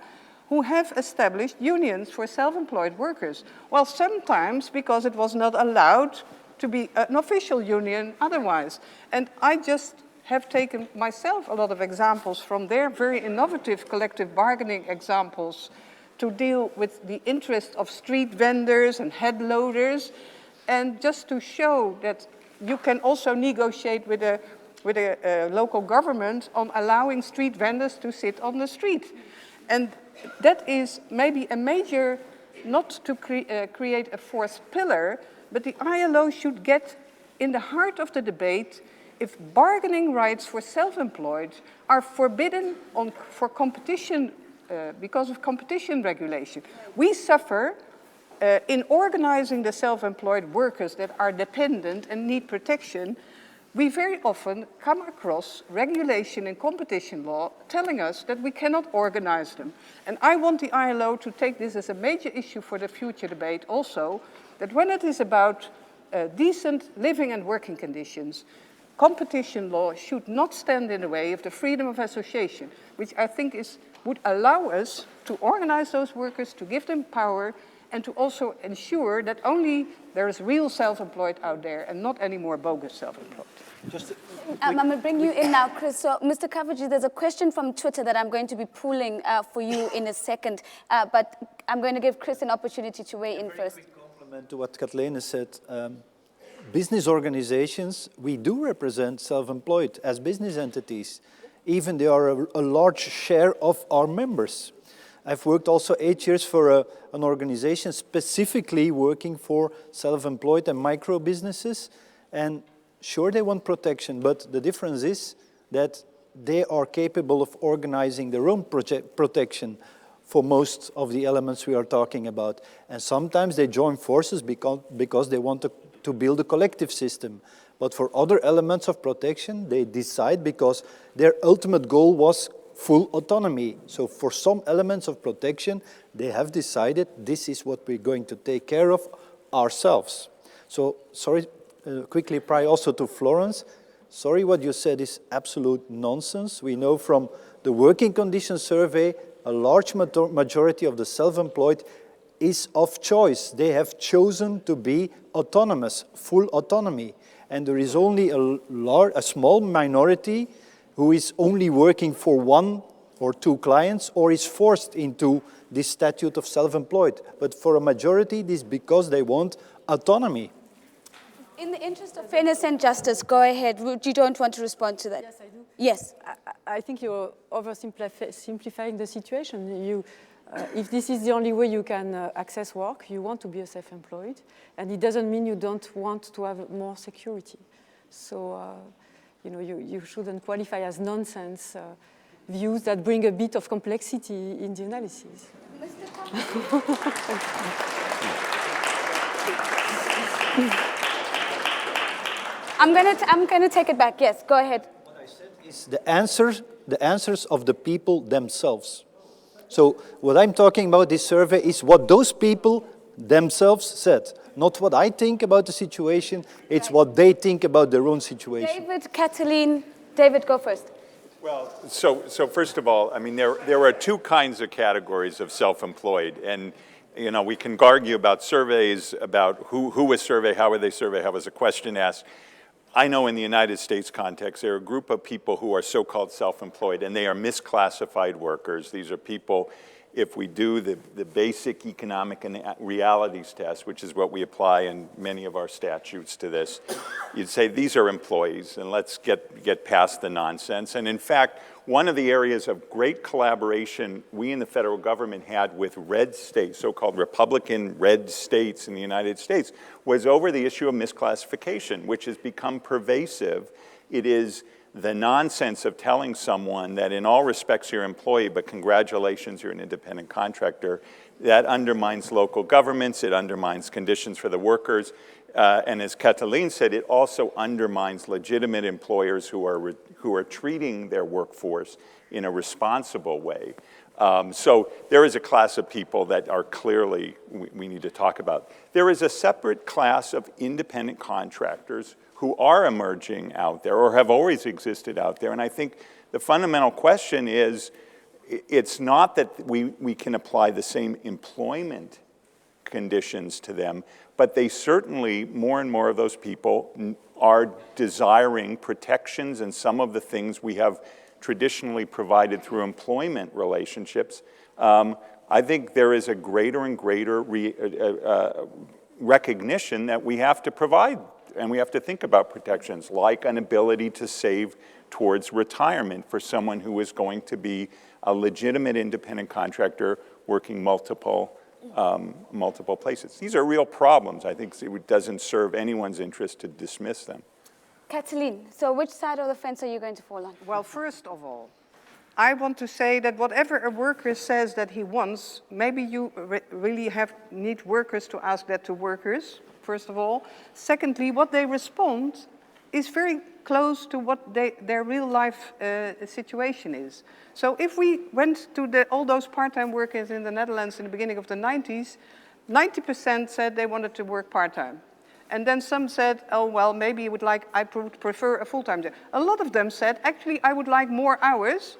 who have established unions for self-employed workers. Well, sometimes because it was not allowed to be an official union otherwise. And I just have taken myself a lot of examples from their very innovative collective bargaining examples to deal with the interest of street vendors and head loaders, and just to show that you can also negotiate with a local government on allowing street vendors to sit on the street. And that is maybe a major, not to create a fourth pillar, but the ILO should get in the heart of the debate if bargaining rights for self-employed are forbidden for competition because of competition regulation. We suffer in organizing the self-employed workers that are dependent and need protection. We very often come across regulation and competition law telling us that we cannot organize them. And I want the ILO to take this as a major issue for the future debate also, that when it is about decent living and working conditions, competition law should not stand in the way of the freedom of association, which I think would allow us to organize those workers, to give them power, and to also ensure that only there is real self-employed out there and not any more bogus self-employed. I'm going to bring you in now, Kris. So, Mr. Cafaggi, there's a question from Twitter that I'm going to be pulling for you in a second, but I'm going to give Kris an opportunity to weigh in first. Quick compliment to what Catelene said. Business organizations, we do represent self-employed as business entities. Even they are a large share of our members. I've worked also 8 years for an organization specifically working for self-employed and micro businesses. And sure, they want protection, but the difference is that they are capable of organizing their own protection for most of the elements we are talking about. And sometimes they join forces because they want to build a collective system. But for other elements of protection, they decide because their ultimate goal was full autonomy. So for some elements of protection, they have decided this is what we're going to take care of ourselves. So, sorry, quickly prior also to Florence, sorry, what you said is absolute nonsense. We know from the working conditions survey, a large majority of the self-employed is of choice. They have chosen to be autonomous, full autonomy. and there is only a small minority who is only working for one or two clients or is forced into this statute of self-employed. But for a majority, it is because they want autonomy. In the interest of fairness and justice, go ahead. You don't want to respond to that? Yes, I do. Yes. I think you're oversimplifying the situation. If this is the only way you can access work, you want to be a self-employed, and it doesn't mean you don't want to have more security. So, you shouldn't qualify as nonsense views that bring a bit of complexity in the analysis. I'm gonna take it back. Yes, go ahead. What I said is the answers of the people themselves. So what I'm talking about this survey is what those people themselves said, not what I think about the situation. It's what they think about their own situation. David, Catelene. David, go first. Well, so first of all, I mean, there are two kinds of categories of self-employed, and we can argue about surveys, about who was surveyed, how were they surveyed, how was the question asked. I know in the United States context, there are a group of people who are so-called self-employed, and they are misclassified workers. These are people, if we do the basic economic and realities test, which is what we apply in many of our statutes to this, you'd say these are employees, and let's get past the nonsense. And in fact, one of the areas of great collaboration we in the federal government had with red states, so-called Republican red states in the United States, was over the issue of misclassification, which has become pervasive. It is the nonsense of telling someone that in all respects you're an employee, but congratulations, you're an independent contractor. That undermines local governments, it undermines conditions for the workers, and as Catelene said, it also undermines legitimate employers who are treating their workforce in a responsible way. So there is a class of people that are clearly, we need to talk about. There is a separate class of independent contractors who are emerging out there or have always existed out there. And I think the fundamental question is, it's not that we can apply the same employment conditions to them, but they certainly, more and more of those people are desiring protections and some of the things we have traditionally provided through employment relationships. I think there is a greater and greater recognition that we have to provide, and we have to think about protections like an ability to save towards retirement for someone who is going to be a legitimate independent contractor working multiple places. These are real problems. I think it doesn't serve anyone's interest to dismiss them. Catelene, so which side of the fence are you going to fall on? Well, first of all, I want to say that whatever a worker says that he wants, maybe you really need workers to ask that to workers, first of all. Secondly, what they respond is very close to what their real life situation is. So if we went to all those part-time workers in the Netherlands in the beginning of the 90s, 90% said they wanted to work part-time. And then some said, oh, well, maybe I would prefer a full-time job. A lot of them said, actually, I would like more hours,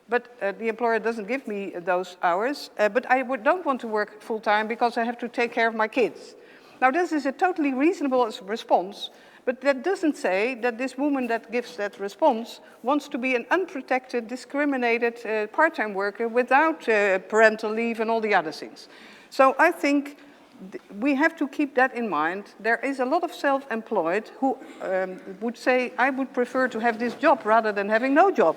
but the employer doesn't give me those hours, but I don't want to work full-time because I have to take care of my kids. Now, this is a totally reasonable response, but that doesn't say that this woman that gives that response wants to be an unprotected, discriminated part-time worker without parental leave and all the other things. So I think we have to keep that in mind. There is a lot of self-employed who would say, I would prefer to have this job rather than having no job.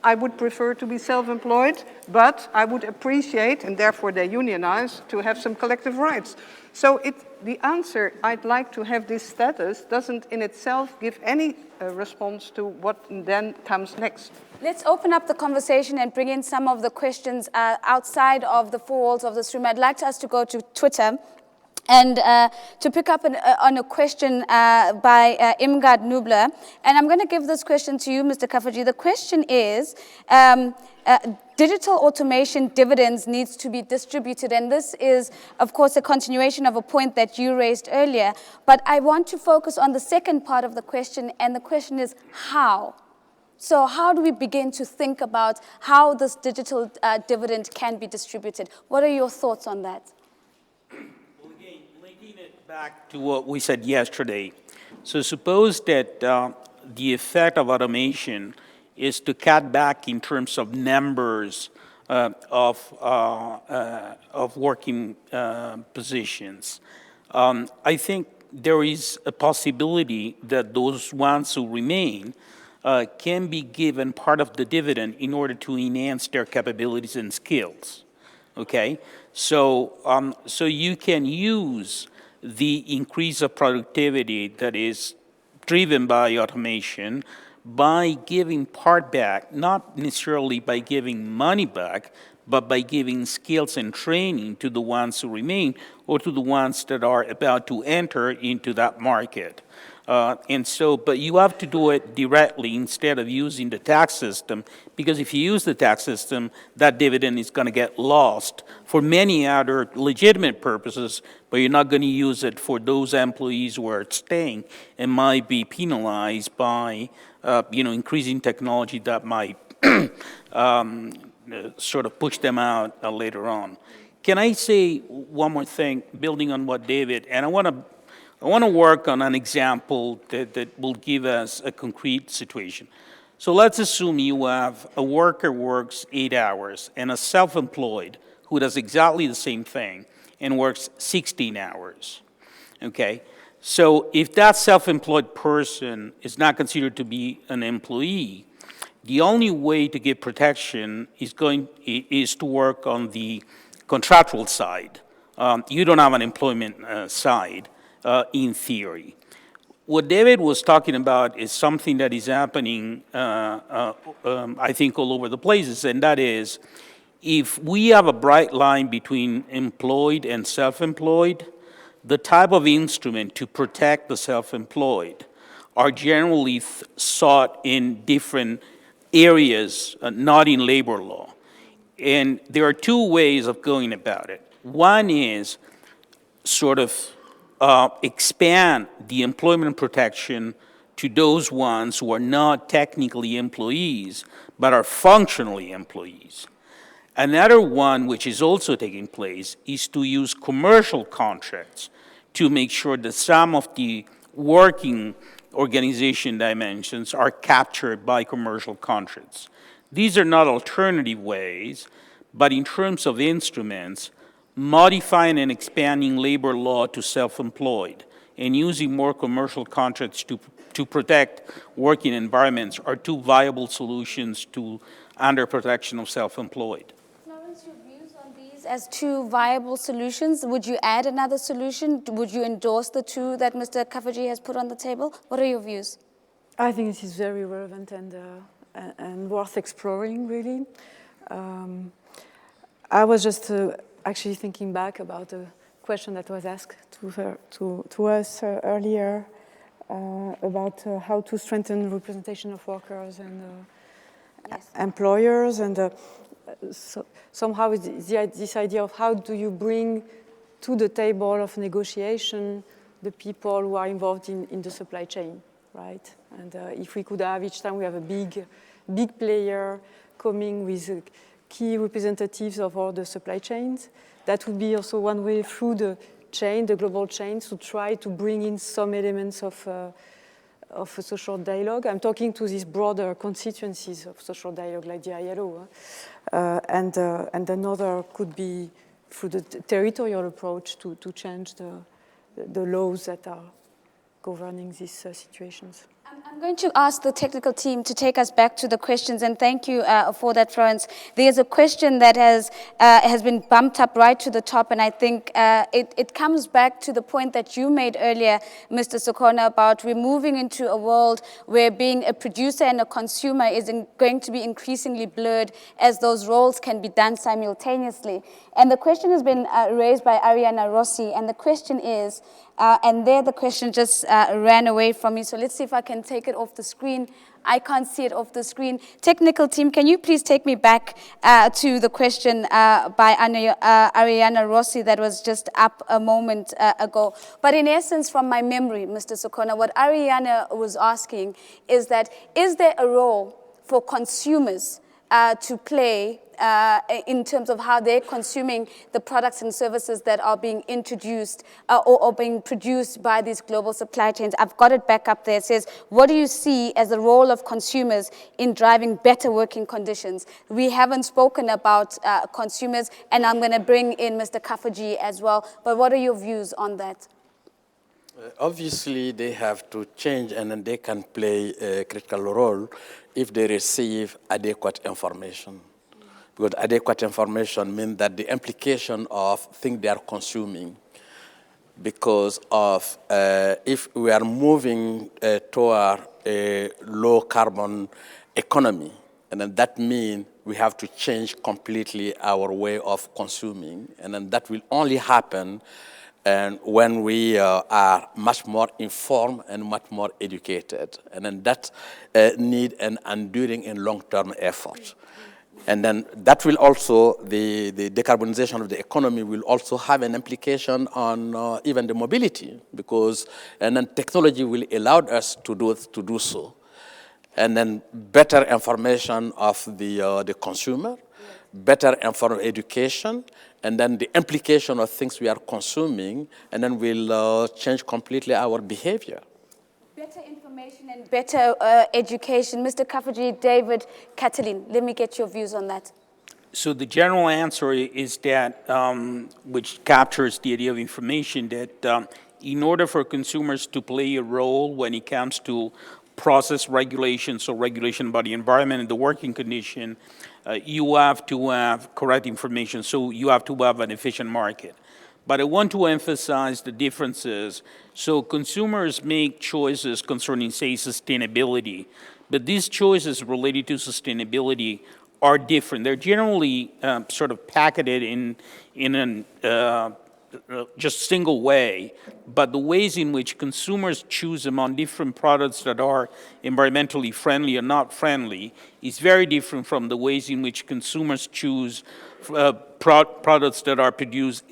I would prefer to be self-employed, but I would appreciate, and therefore they unionize, to have some collective rights. So the answer, I'd like to have this status, doesn't in itself give any response to what then comes next. Let's open up the conversation and bring in some of the questions outside of the four walls of this room. I'd like us to go to Twitter and to pick up on a question by Imgard Nubler. And I'm going to give this question to you, Mr. Cafaggi. The question is, digital automation dividends needs to be distributed. And this is, of course, a continuation of a point that you raised earlier. But I want to focus on the second part of the question, and the question is how? So how do we begin to think about how this digital dividend can be distributed? What are your thoughts on that? Back to what we said yesterday, So suppose that the effect of automation is to cut back in terms of numbers of working positions. I think there is a possibility that those ones who remain can be given part of the dividend in order to enhance their capabilities and skills. Okay, so you can use the increase of productivity that is driven by automation by giving part back, not necessarily by giving money back, but by giving skills and training to the ones who remain or to the ones that are about to enter into that market. But you have to do it directly instead of using the tax system, because if you use the tax system, that dividend is going to get lost for many other legitimate purposes, but you're not going to use it for those employees who are staying and might be penalized by, increasing technology that might sort of push them out later on. Can I say one more thing, building on what David, and I want to work on an example that will give us a concrete situation. So let's assume you have a worker works 8 hours and a self-employed who does exactly the same thing and works 16 hours, okay? So if that self-employed person is not considered to be an employee, the only way to give protection is to work on the contractual side. You don't have an employment side. In theory. What David was talking about is something that is happening, I think, all over the places, and that is, if we have a bright line between employed and self-employed, the type of instrument to protect the self-employed are generally sought in different areas, not in labor law. And there are two ways of going about it. One is sort of expand the employment protection to those ones who are not technically employees, but are functionally employees. Another one, which is also taking place, is to use commercial contracts to make sure that some of the working organization dimensions are captured by commercial contracts. These are not alternative ways, but in terms of instruments, modifying and expanding labor law to self-employed and using more commercial contracts to protect working environments are two viable solutions to under protection of self-employed. Florence, your views on these as two viable solutions? Would you add another solution? Would you endorse the two that Mr. Cafaggi has put on the table? What are your views? I think this is very relevant and worth exploring, really. I was just actually thinking back about a question that was asked to us earlier about how to strengthen representation of workers and yes. Employers, and so somehow this idea of how do you bring to the table of negotiation the people who are involved in the supply chain, right? And if we could have each time we have a big player coming with key representatives of all the supply chains, that would be also one way through the chain, the global chains, to try to bring in some elements of a social dialogue. I'm talking to these broader constituencies of social dialogue, like the ILO, and another could be through the territorial approach to change the laws that are governing these situations. I'm going to ask the technical team to take us back to the questions, and thank you for that, Florence. There's a question that has been bumped up right to the top, and I think it comes back to the point that you made earlier, Mr. Sokona, about we're moving into a world where being a producer and a consumer is going to be increasingly blurred as those roles can be done simultaneously. And the question has been raised by Ariana Rossi, and the question is, and there the question just ran away from me, so let's see if I can take it off the screen. I can't see it off the screen. Technical team, can you please take me back to the question by Ariana Rossi that was just up a moment ago. But in essence, from my memory, Mr. Sokona, what Ariana was asking is that, is there a role for consumers to play in terms of how they're consuming the products and services that are being introduced or being produced by these global supply chains. I've got it back up there. It says, what do you see as the role of consumers in driving better working conditions? We haven't spoken about consumers, and I'm going to bring in Mr. Cafaggi as well, but what are your views on that? Obviously, they have to change, and then they can play a critical role if they receive adequate information. Because adequate information means that the implication of things they are consuming, because of if we are moving toward a low-carbon economy, and then that means we have to change completely our way of consuming, and then that will only happen and when we are much more informed and much more educated. And then that need an enduring and long-term effort. And then that will also, the decarbonization of the economy will also have an implication on even the mobility, because, and then technology will allow us to do so. And then better information of the consumer, better informed education, and then the implication of things we are consuming, and then we'll change completely our behavior. Better information and better education. Mr. Cafaggi, David, Catelene, let me get your views on that. So the general answer is that, which captures the idea of information, that in order for consumers to play a role when it comes to process regulation, so regulation about the environment and the working condition, you have to have correct information, so you have to have an efficient market. But I want to emphasize the differences. So consumers make choices concerning, say, sustainability, but these choices related to sustainability are different. They're generally sort of packaged in an just single way, but the ways in which consumers choose among different products that are environmentally friendly or not friendly is very different from the ways in which consumers choose products that are produced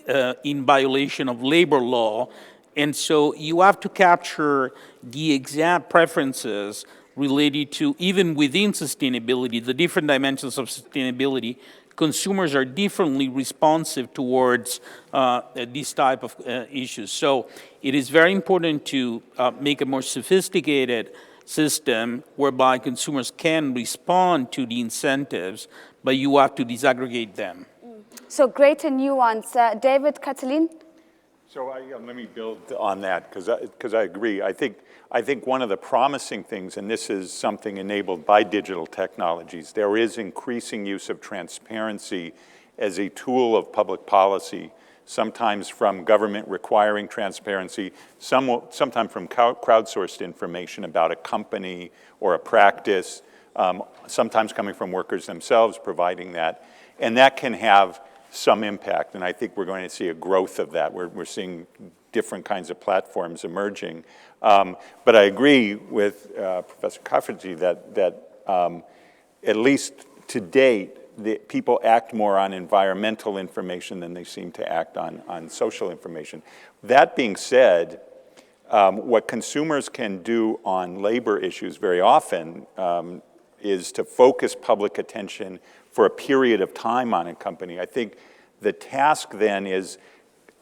in violation of labor law. And so you have to capture the exact preferences related to, even within sustainability, the different dimensions of sustainability. Consumers are differently responsive towards these type of issues. So it is very important to make a more sophisticated system whereby consumers can respond to the incentives, but you have to disaggregate them. So greater nuance. David, Catelene? So let me build on that, because I agree. I think one of the promising things, and this is something enabled by digital technologies, there is increasing use of transparency as a tool of public policy, sometimes from government requiring transparency, sometimes from crowdsourced information about a company or a practice, sometimes coming from workers themselves providing that. And that can have some impact, and I think we're going to see a growth of that. We're seeing different kinds of platforms emerging. But I agree with Professor Cafaggi that at least to date, people act more on environmental information than they seem to act on social information. That being said, what consumers can do on labor issues very often is to focus public attention for a period of time on a company. I think the task then is,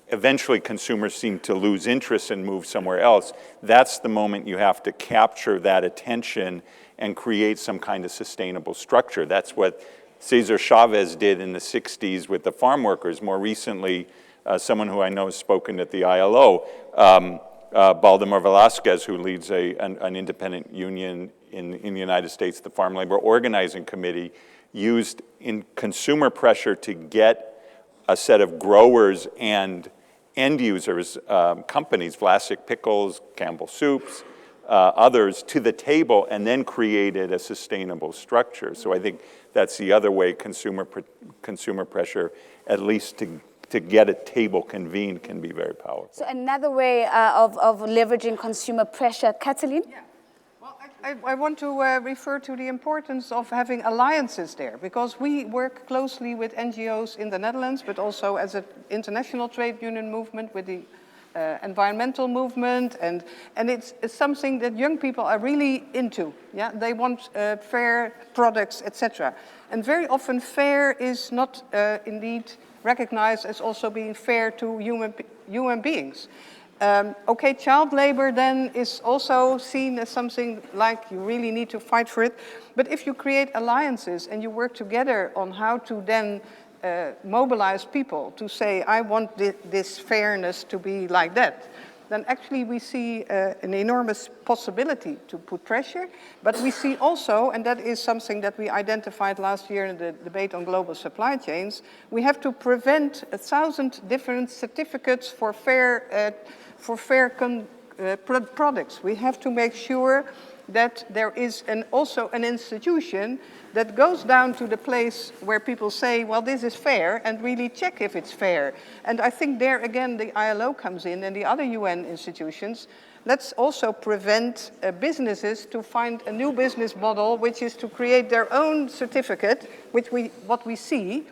eventually consumers seem to lose interest and move somewhere else. That's the moment you have to capture that attention and create some kind of sustainable structure. That's what Cesar Chavez did in the 60s with the farm workers. More recently, someone who I know has spoken at the ILO, Baldemar Velasquez, who leads an independent union in the United States, the Farm Labor Organizing Committee, used in consumer pressure to get a set of growers and end users, companies, Vlasic Pickles, Campbell Soups, others, to the table, and then created a sustainable structure. So I think that's the other way consumer pressure, at least to get a table convened, can be very powerful. So another way of leveraging consumer pressure. Catelene? Yeah. Well, I want to refer to the importance of having alliances there, because we work closely with NGOs in the Netherlands, but also as an international trade union movement with the environmental movement, and it's something that young people are really into. Yeah, they want fair products, etc. And very often, fair is not indeed recognized as also being fair to human beings. Okay, child labor then is also seen as something like you really need to fight for it. But if you create alliances and you work together on how to then mobilize people to say, I want this fairness to be like that, then actually we see an enormous possibility to put pressure. But we see also, and that is something that we identified last year in the debate on global supply chains, we have to prevent 1,000 different certificates for fair products. We have to make sure that there is also an institution that goes down to the place where people say, well, this is fair, and really check if it's fair. And I think there again the ILO comes in and the other UN institutions. Let's also prevent businesses to find a new business model, which is to create their own certificate, what we see.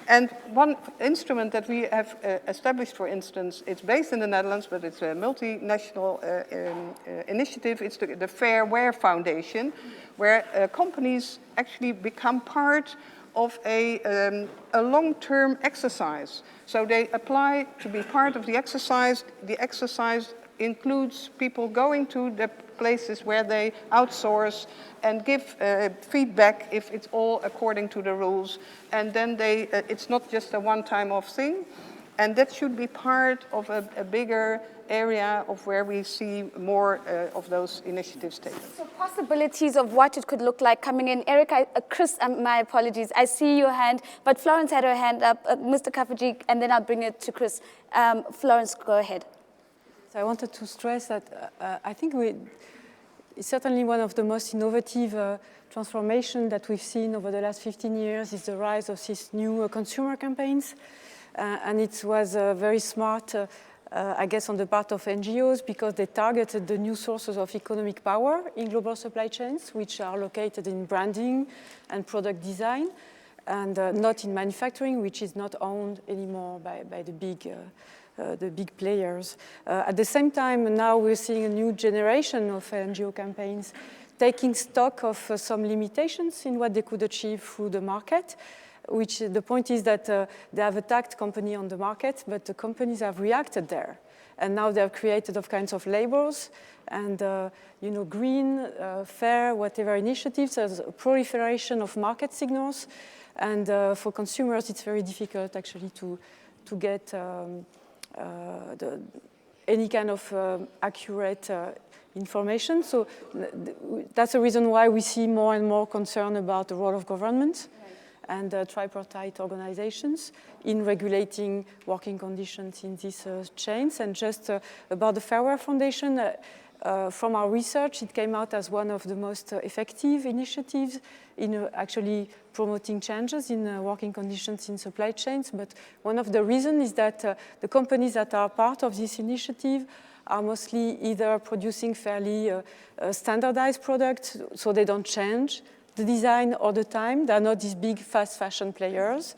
And one instrument that we have established, for instance, it's based in the Netherlands, but it's a multinational initiative. It's the Fair Wear Foundation, where companies actually become part of a long-term exercise. So they apply to be part of the exercise. The exercise includes people going to the places where they outsource and give feedback if it's all according to the rules. And then it's not just a one-time off thing. And that should be part of a bigger area of where we see more of those initiatives taken. So possibilities of what it could look like coming in. Eric, Kris, my apologies. I see your hand, but Florence had her hand up. Mr. Cafaggi, and then I'll bring it to Kris. Florence, go ahead. So I wanted to stress that I think it's certainly one of the most innovative transformation that we've seen over the last 15 years is the rise of these new consumer campaigns. And it was very smart, I guess, on the part of NGOs because they targeted the new sources of economic power in global supply chains, which are located in branding and product design, and not in manufacturing, which is not owned anymore by the big players. At the same time, now we're seeing a new generation of NGO campaigns taking stock of some limitations in what they could achieve through the market, which the point is that they have attacked company on the market, but the companies have reacted there. And now they have created all kinds of labels and, green, fair, whatever initiatives. There's a proliferation of market signals. And for consumers, it's very difficult actually to get any kind of accurate information. So that's the reason why we see more and more concern about the role of government and tripartite organizations in regulating working conditions in these chains. And just about the Fair Wear Foundation, from our research, it came out as one of the most effective initiatives in actually promoting changes in working conditions in supply chains. But one of the reasons is that the companies that are part of this initiative are mostly either producing fairly standardized products, so they don't change the design all the time. They're not these big fast fashion players.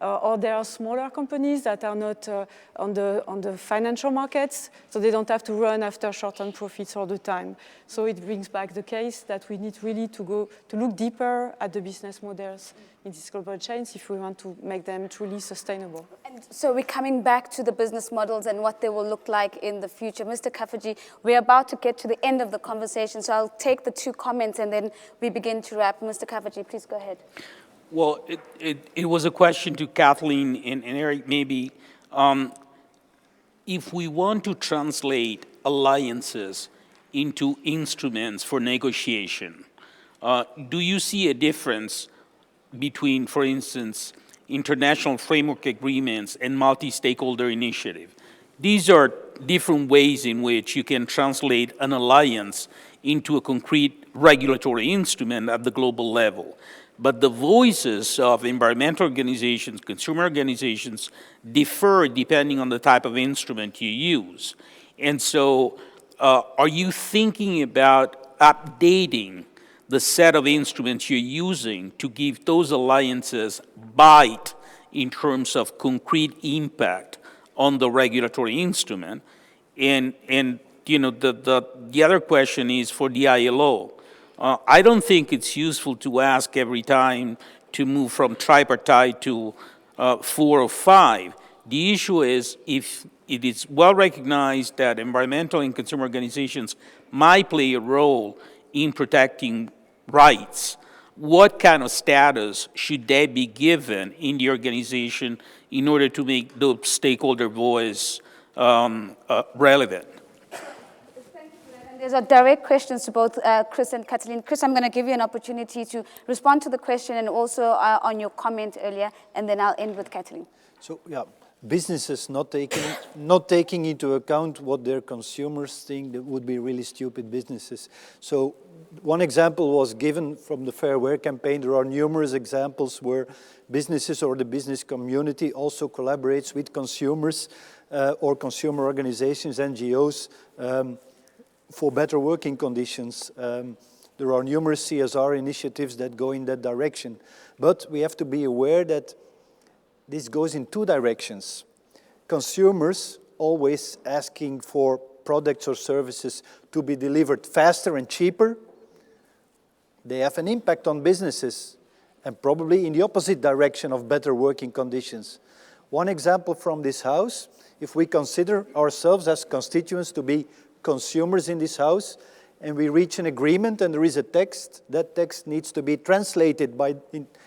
Or there are smaller companies that are not on the financial markets, so they don't have to run after short-term profits all the time. So it brings back the case that we need really to look deeper at the business models in these global chains if we want to make them truly sustainable. And so we're coming back to the business models and what they will look like in the future. Mr. Cafaggi, we're about to get to the end of the conversation, so I'll take the two comments and then we begin to wrap. Mr. Cafaggi, please go ahead. Well, it was a question to Kathleen and Eric, maybe. If we want to translate alliances into instruments for negotiation, do you see a difference between, for instance, international framework agreements and multi-stakeholder initiative? These are different ways in which you can translate an alliance into a concrete regulatory instrument at the global level. But the voices of environmental organizations, consumer organizations, differ depending on the type of instrument you use. And so are you thinking about updating the set of instruments you're using to give those alliances bite in terms of concrete impact on the regulatory instrument? And you know, the other question is for the ILO. I don't think it's useful to ask every time to move from tripartite to 4 or 5. The issue is if it is well recognized that environmental and consumer organizations might play a role in protecting rights, what kind of status should they be given in the organization in order to make the stakeholder voice relevant? There's a direct questions to both Kris and Catelene. Kris, I'm going to give you an opportunity to respond to the question and also on your comment earlier, and then I'll end with Catelene. So, yeah, businesses not taking into account what their consumers think, that would be really stupid businesses. So one example was given from the Fair Wear campaign. There are numerous examples where businesses or the business community also collaborates with consumers or consumer organizations, NGOs, for better working conditions. There are numerous CSR initiatives that go in that direction. But we have to be aware that this goes in two directions. Consumers always asking for products or services to be delivered faster and cheaper. They have an impact on businesses and probably in the opposite direction of better working conditions. One example from this house, if we consider ourselves as constituents to be consumers in this house, and we reach an agreement and there is a text, that text needs to be translated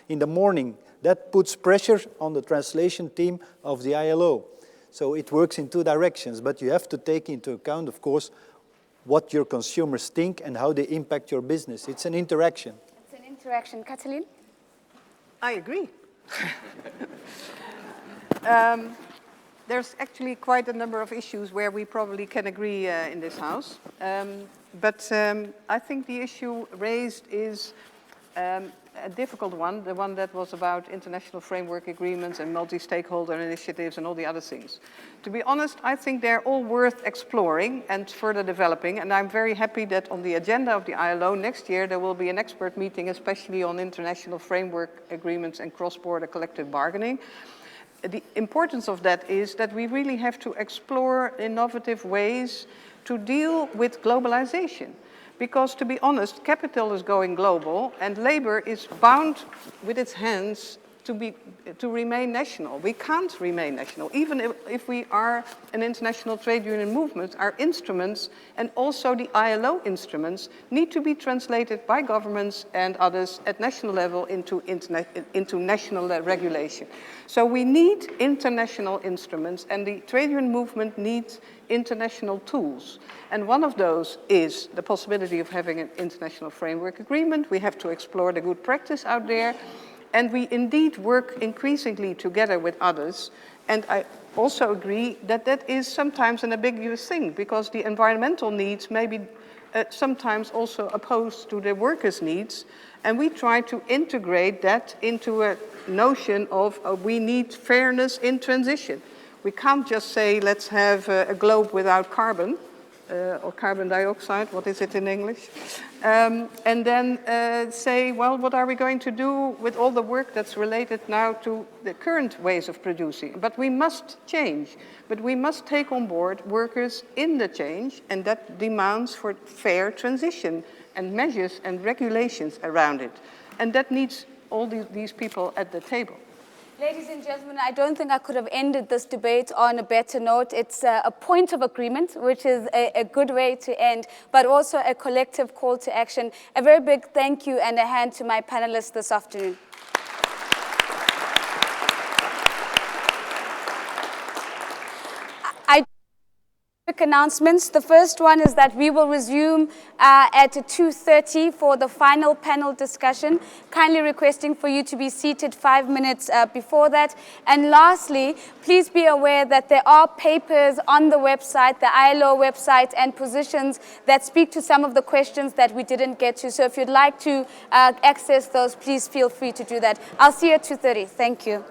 in the morning. That puts pressure on the translation team of the ILO. So it works in two directions, but you have to take into account, of course, what your consumers think and how they impact your business. It's an interaction. It's an interaction. Catelene? I agree. There's actually quite a number of issues where we probably can agree in this House. But I think the issue raised is a difficult one, the one that was about international framework agreements and multi-stakeholder initiatives and all the other things. To be honest, I think they're all worth exploring and further developing, and I'm very happy that on the agenda of the ILO next year there will be an expert meeting, especially on international framework agreements and cross-border collective bargaining. The importance of that is that we really have to explore innovative ways to deal with globalization. Because, to be honest, capital is going global and labor is bound with its hands to remain national. We can't remain national. Even if we are an international trade union movement, our instruments and also the ILO instruments need to be translated by governments and others at national level into national regulation. So we need international instruments, and the trade union movement needs international tools. And one of those is the possibility of having an international framework agreement. We have to explore the good practice out there. And we indeed work increasingly together with others. And I also agree that that is sometimes an ambiguous thing, because the environmental needs may be sometimes also opposed to the workers' needs. And we try to integrate that into a notion of we need fairness in transition. We can't just say, let's have a globe without carbon, or carbon dioxide, what is it in English? And then say, well, what are we going to do with all the work that's related now to the current ways of producing? But we must change. But we must take on board workers in the change, and that demands for fair transition and measures and regulations around it. And that needs all these people at the table. Ladies and gentlemen, I don't think I could have ended this debate on a better note. It's a point of agreement, which is a good way to end, but also a collective call to action. A very big thank you and a hand to my panelists this afternoon. Quick announcements. The first one is that we will resume at 2:30 for the final panel discussion, kindly requesting for you to be seated 5 minutes before that. And lastly, please be aware that there are papers on the website, the ILO website, and positions that speak to some of the questions that we didn't get to. So if you'd like to access those, please feel free to do that. I'll see you at 2:30. Thank you.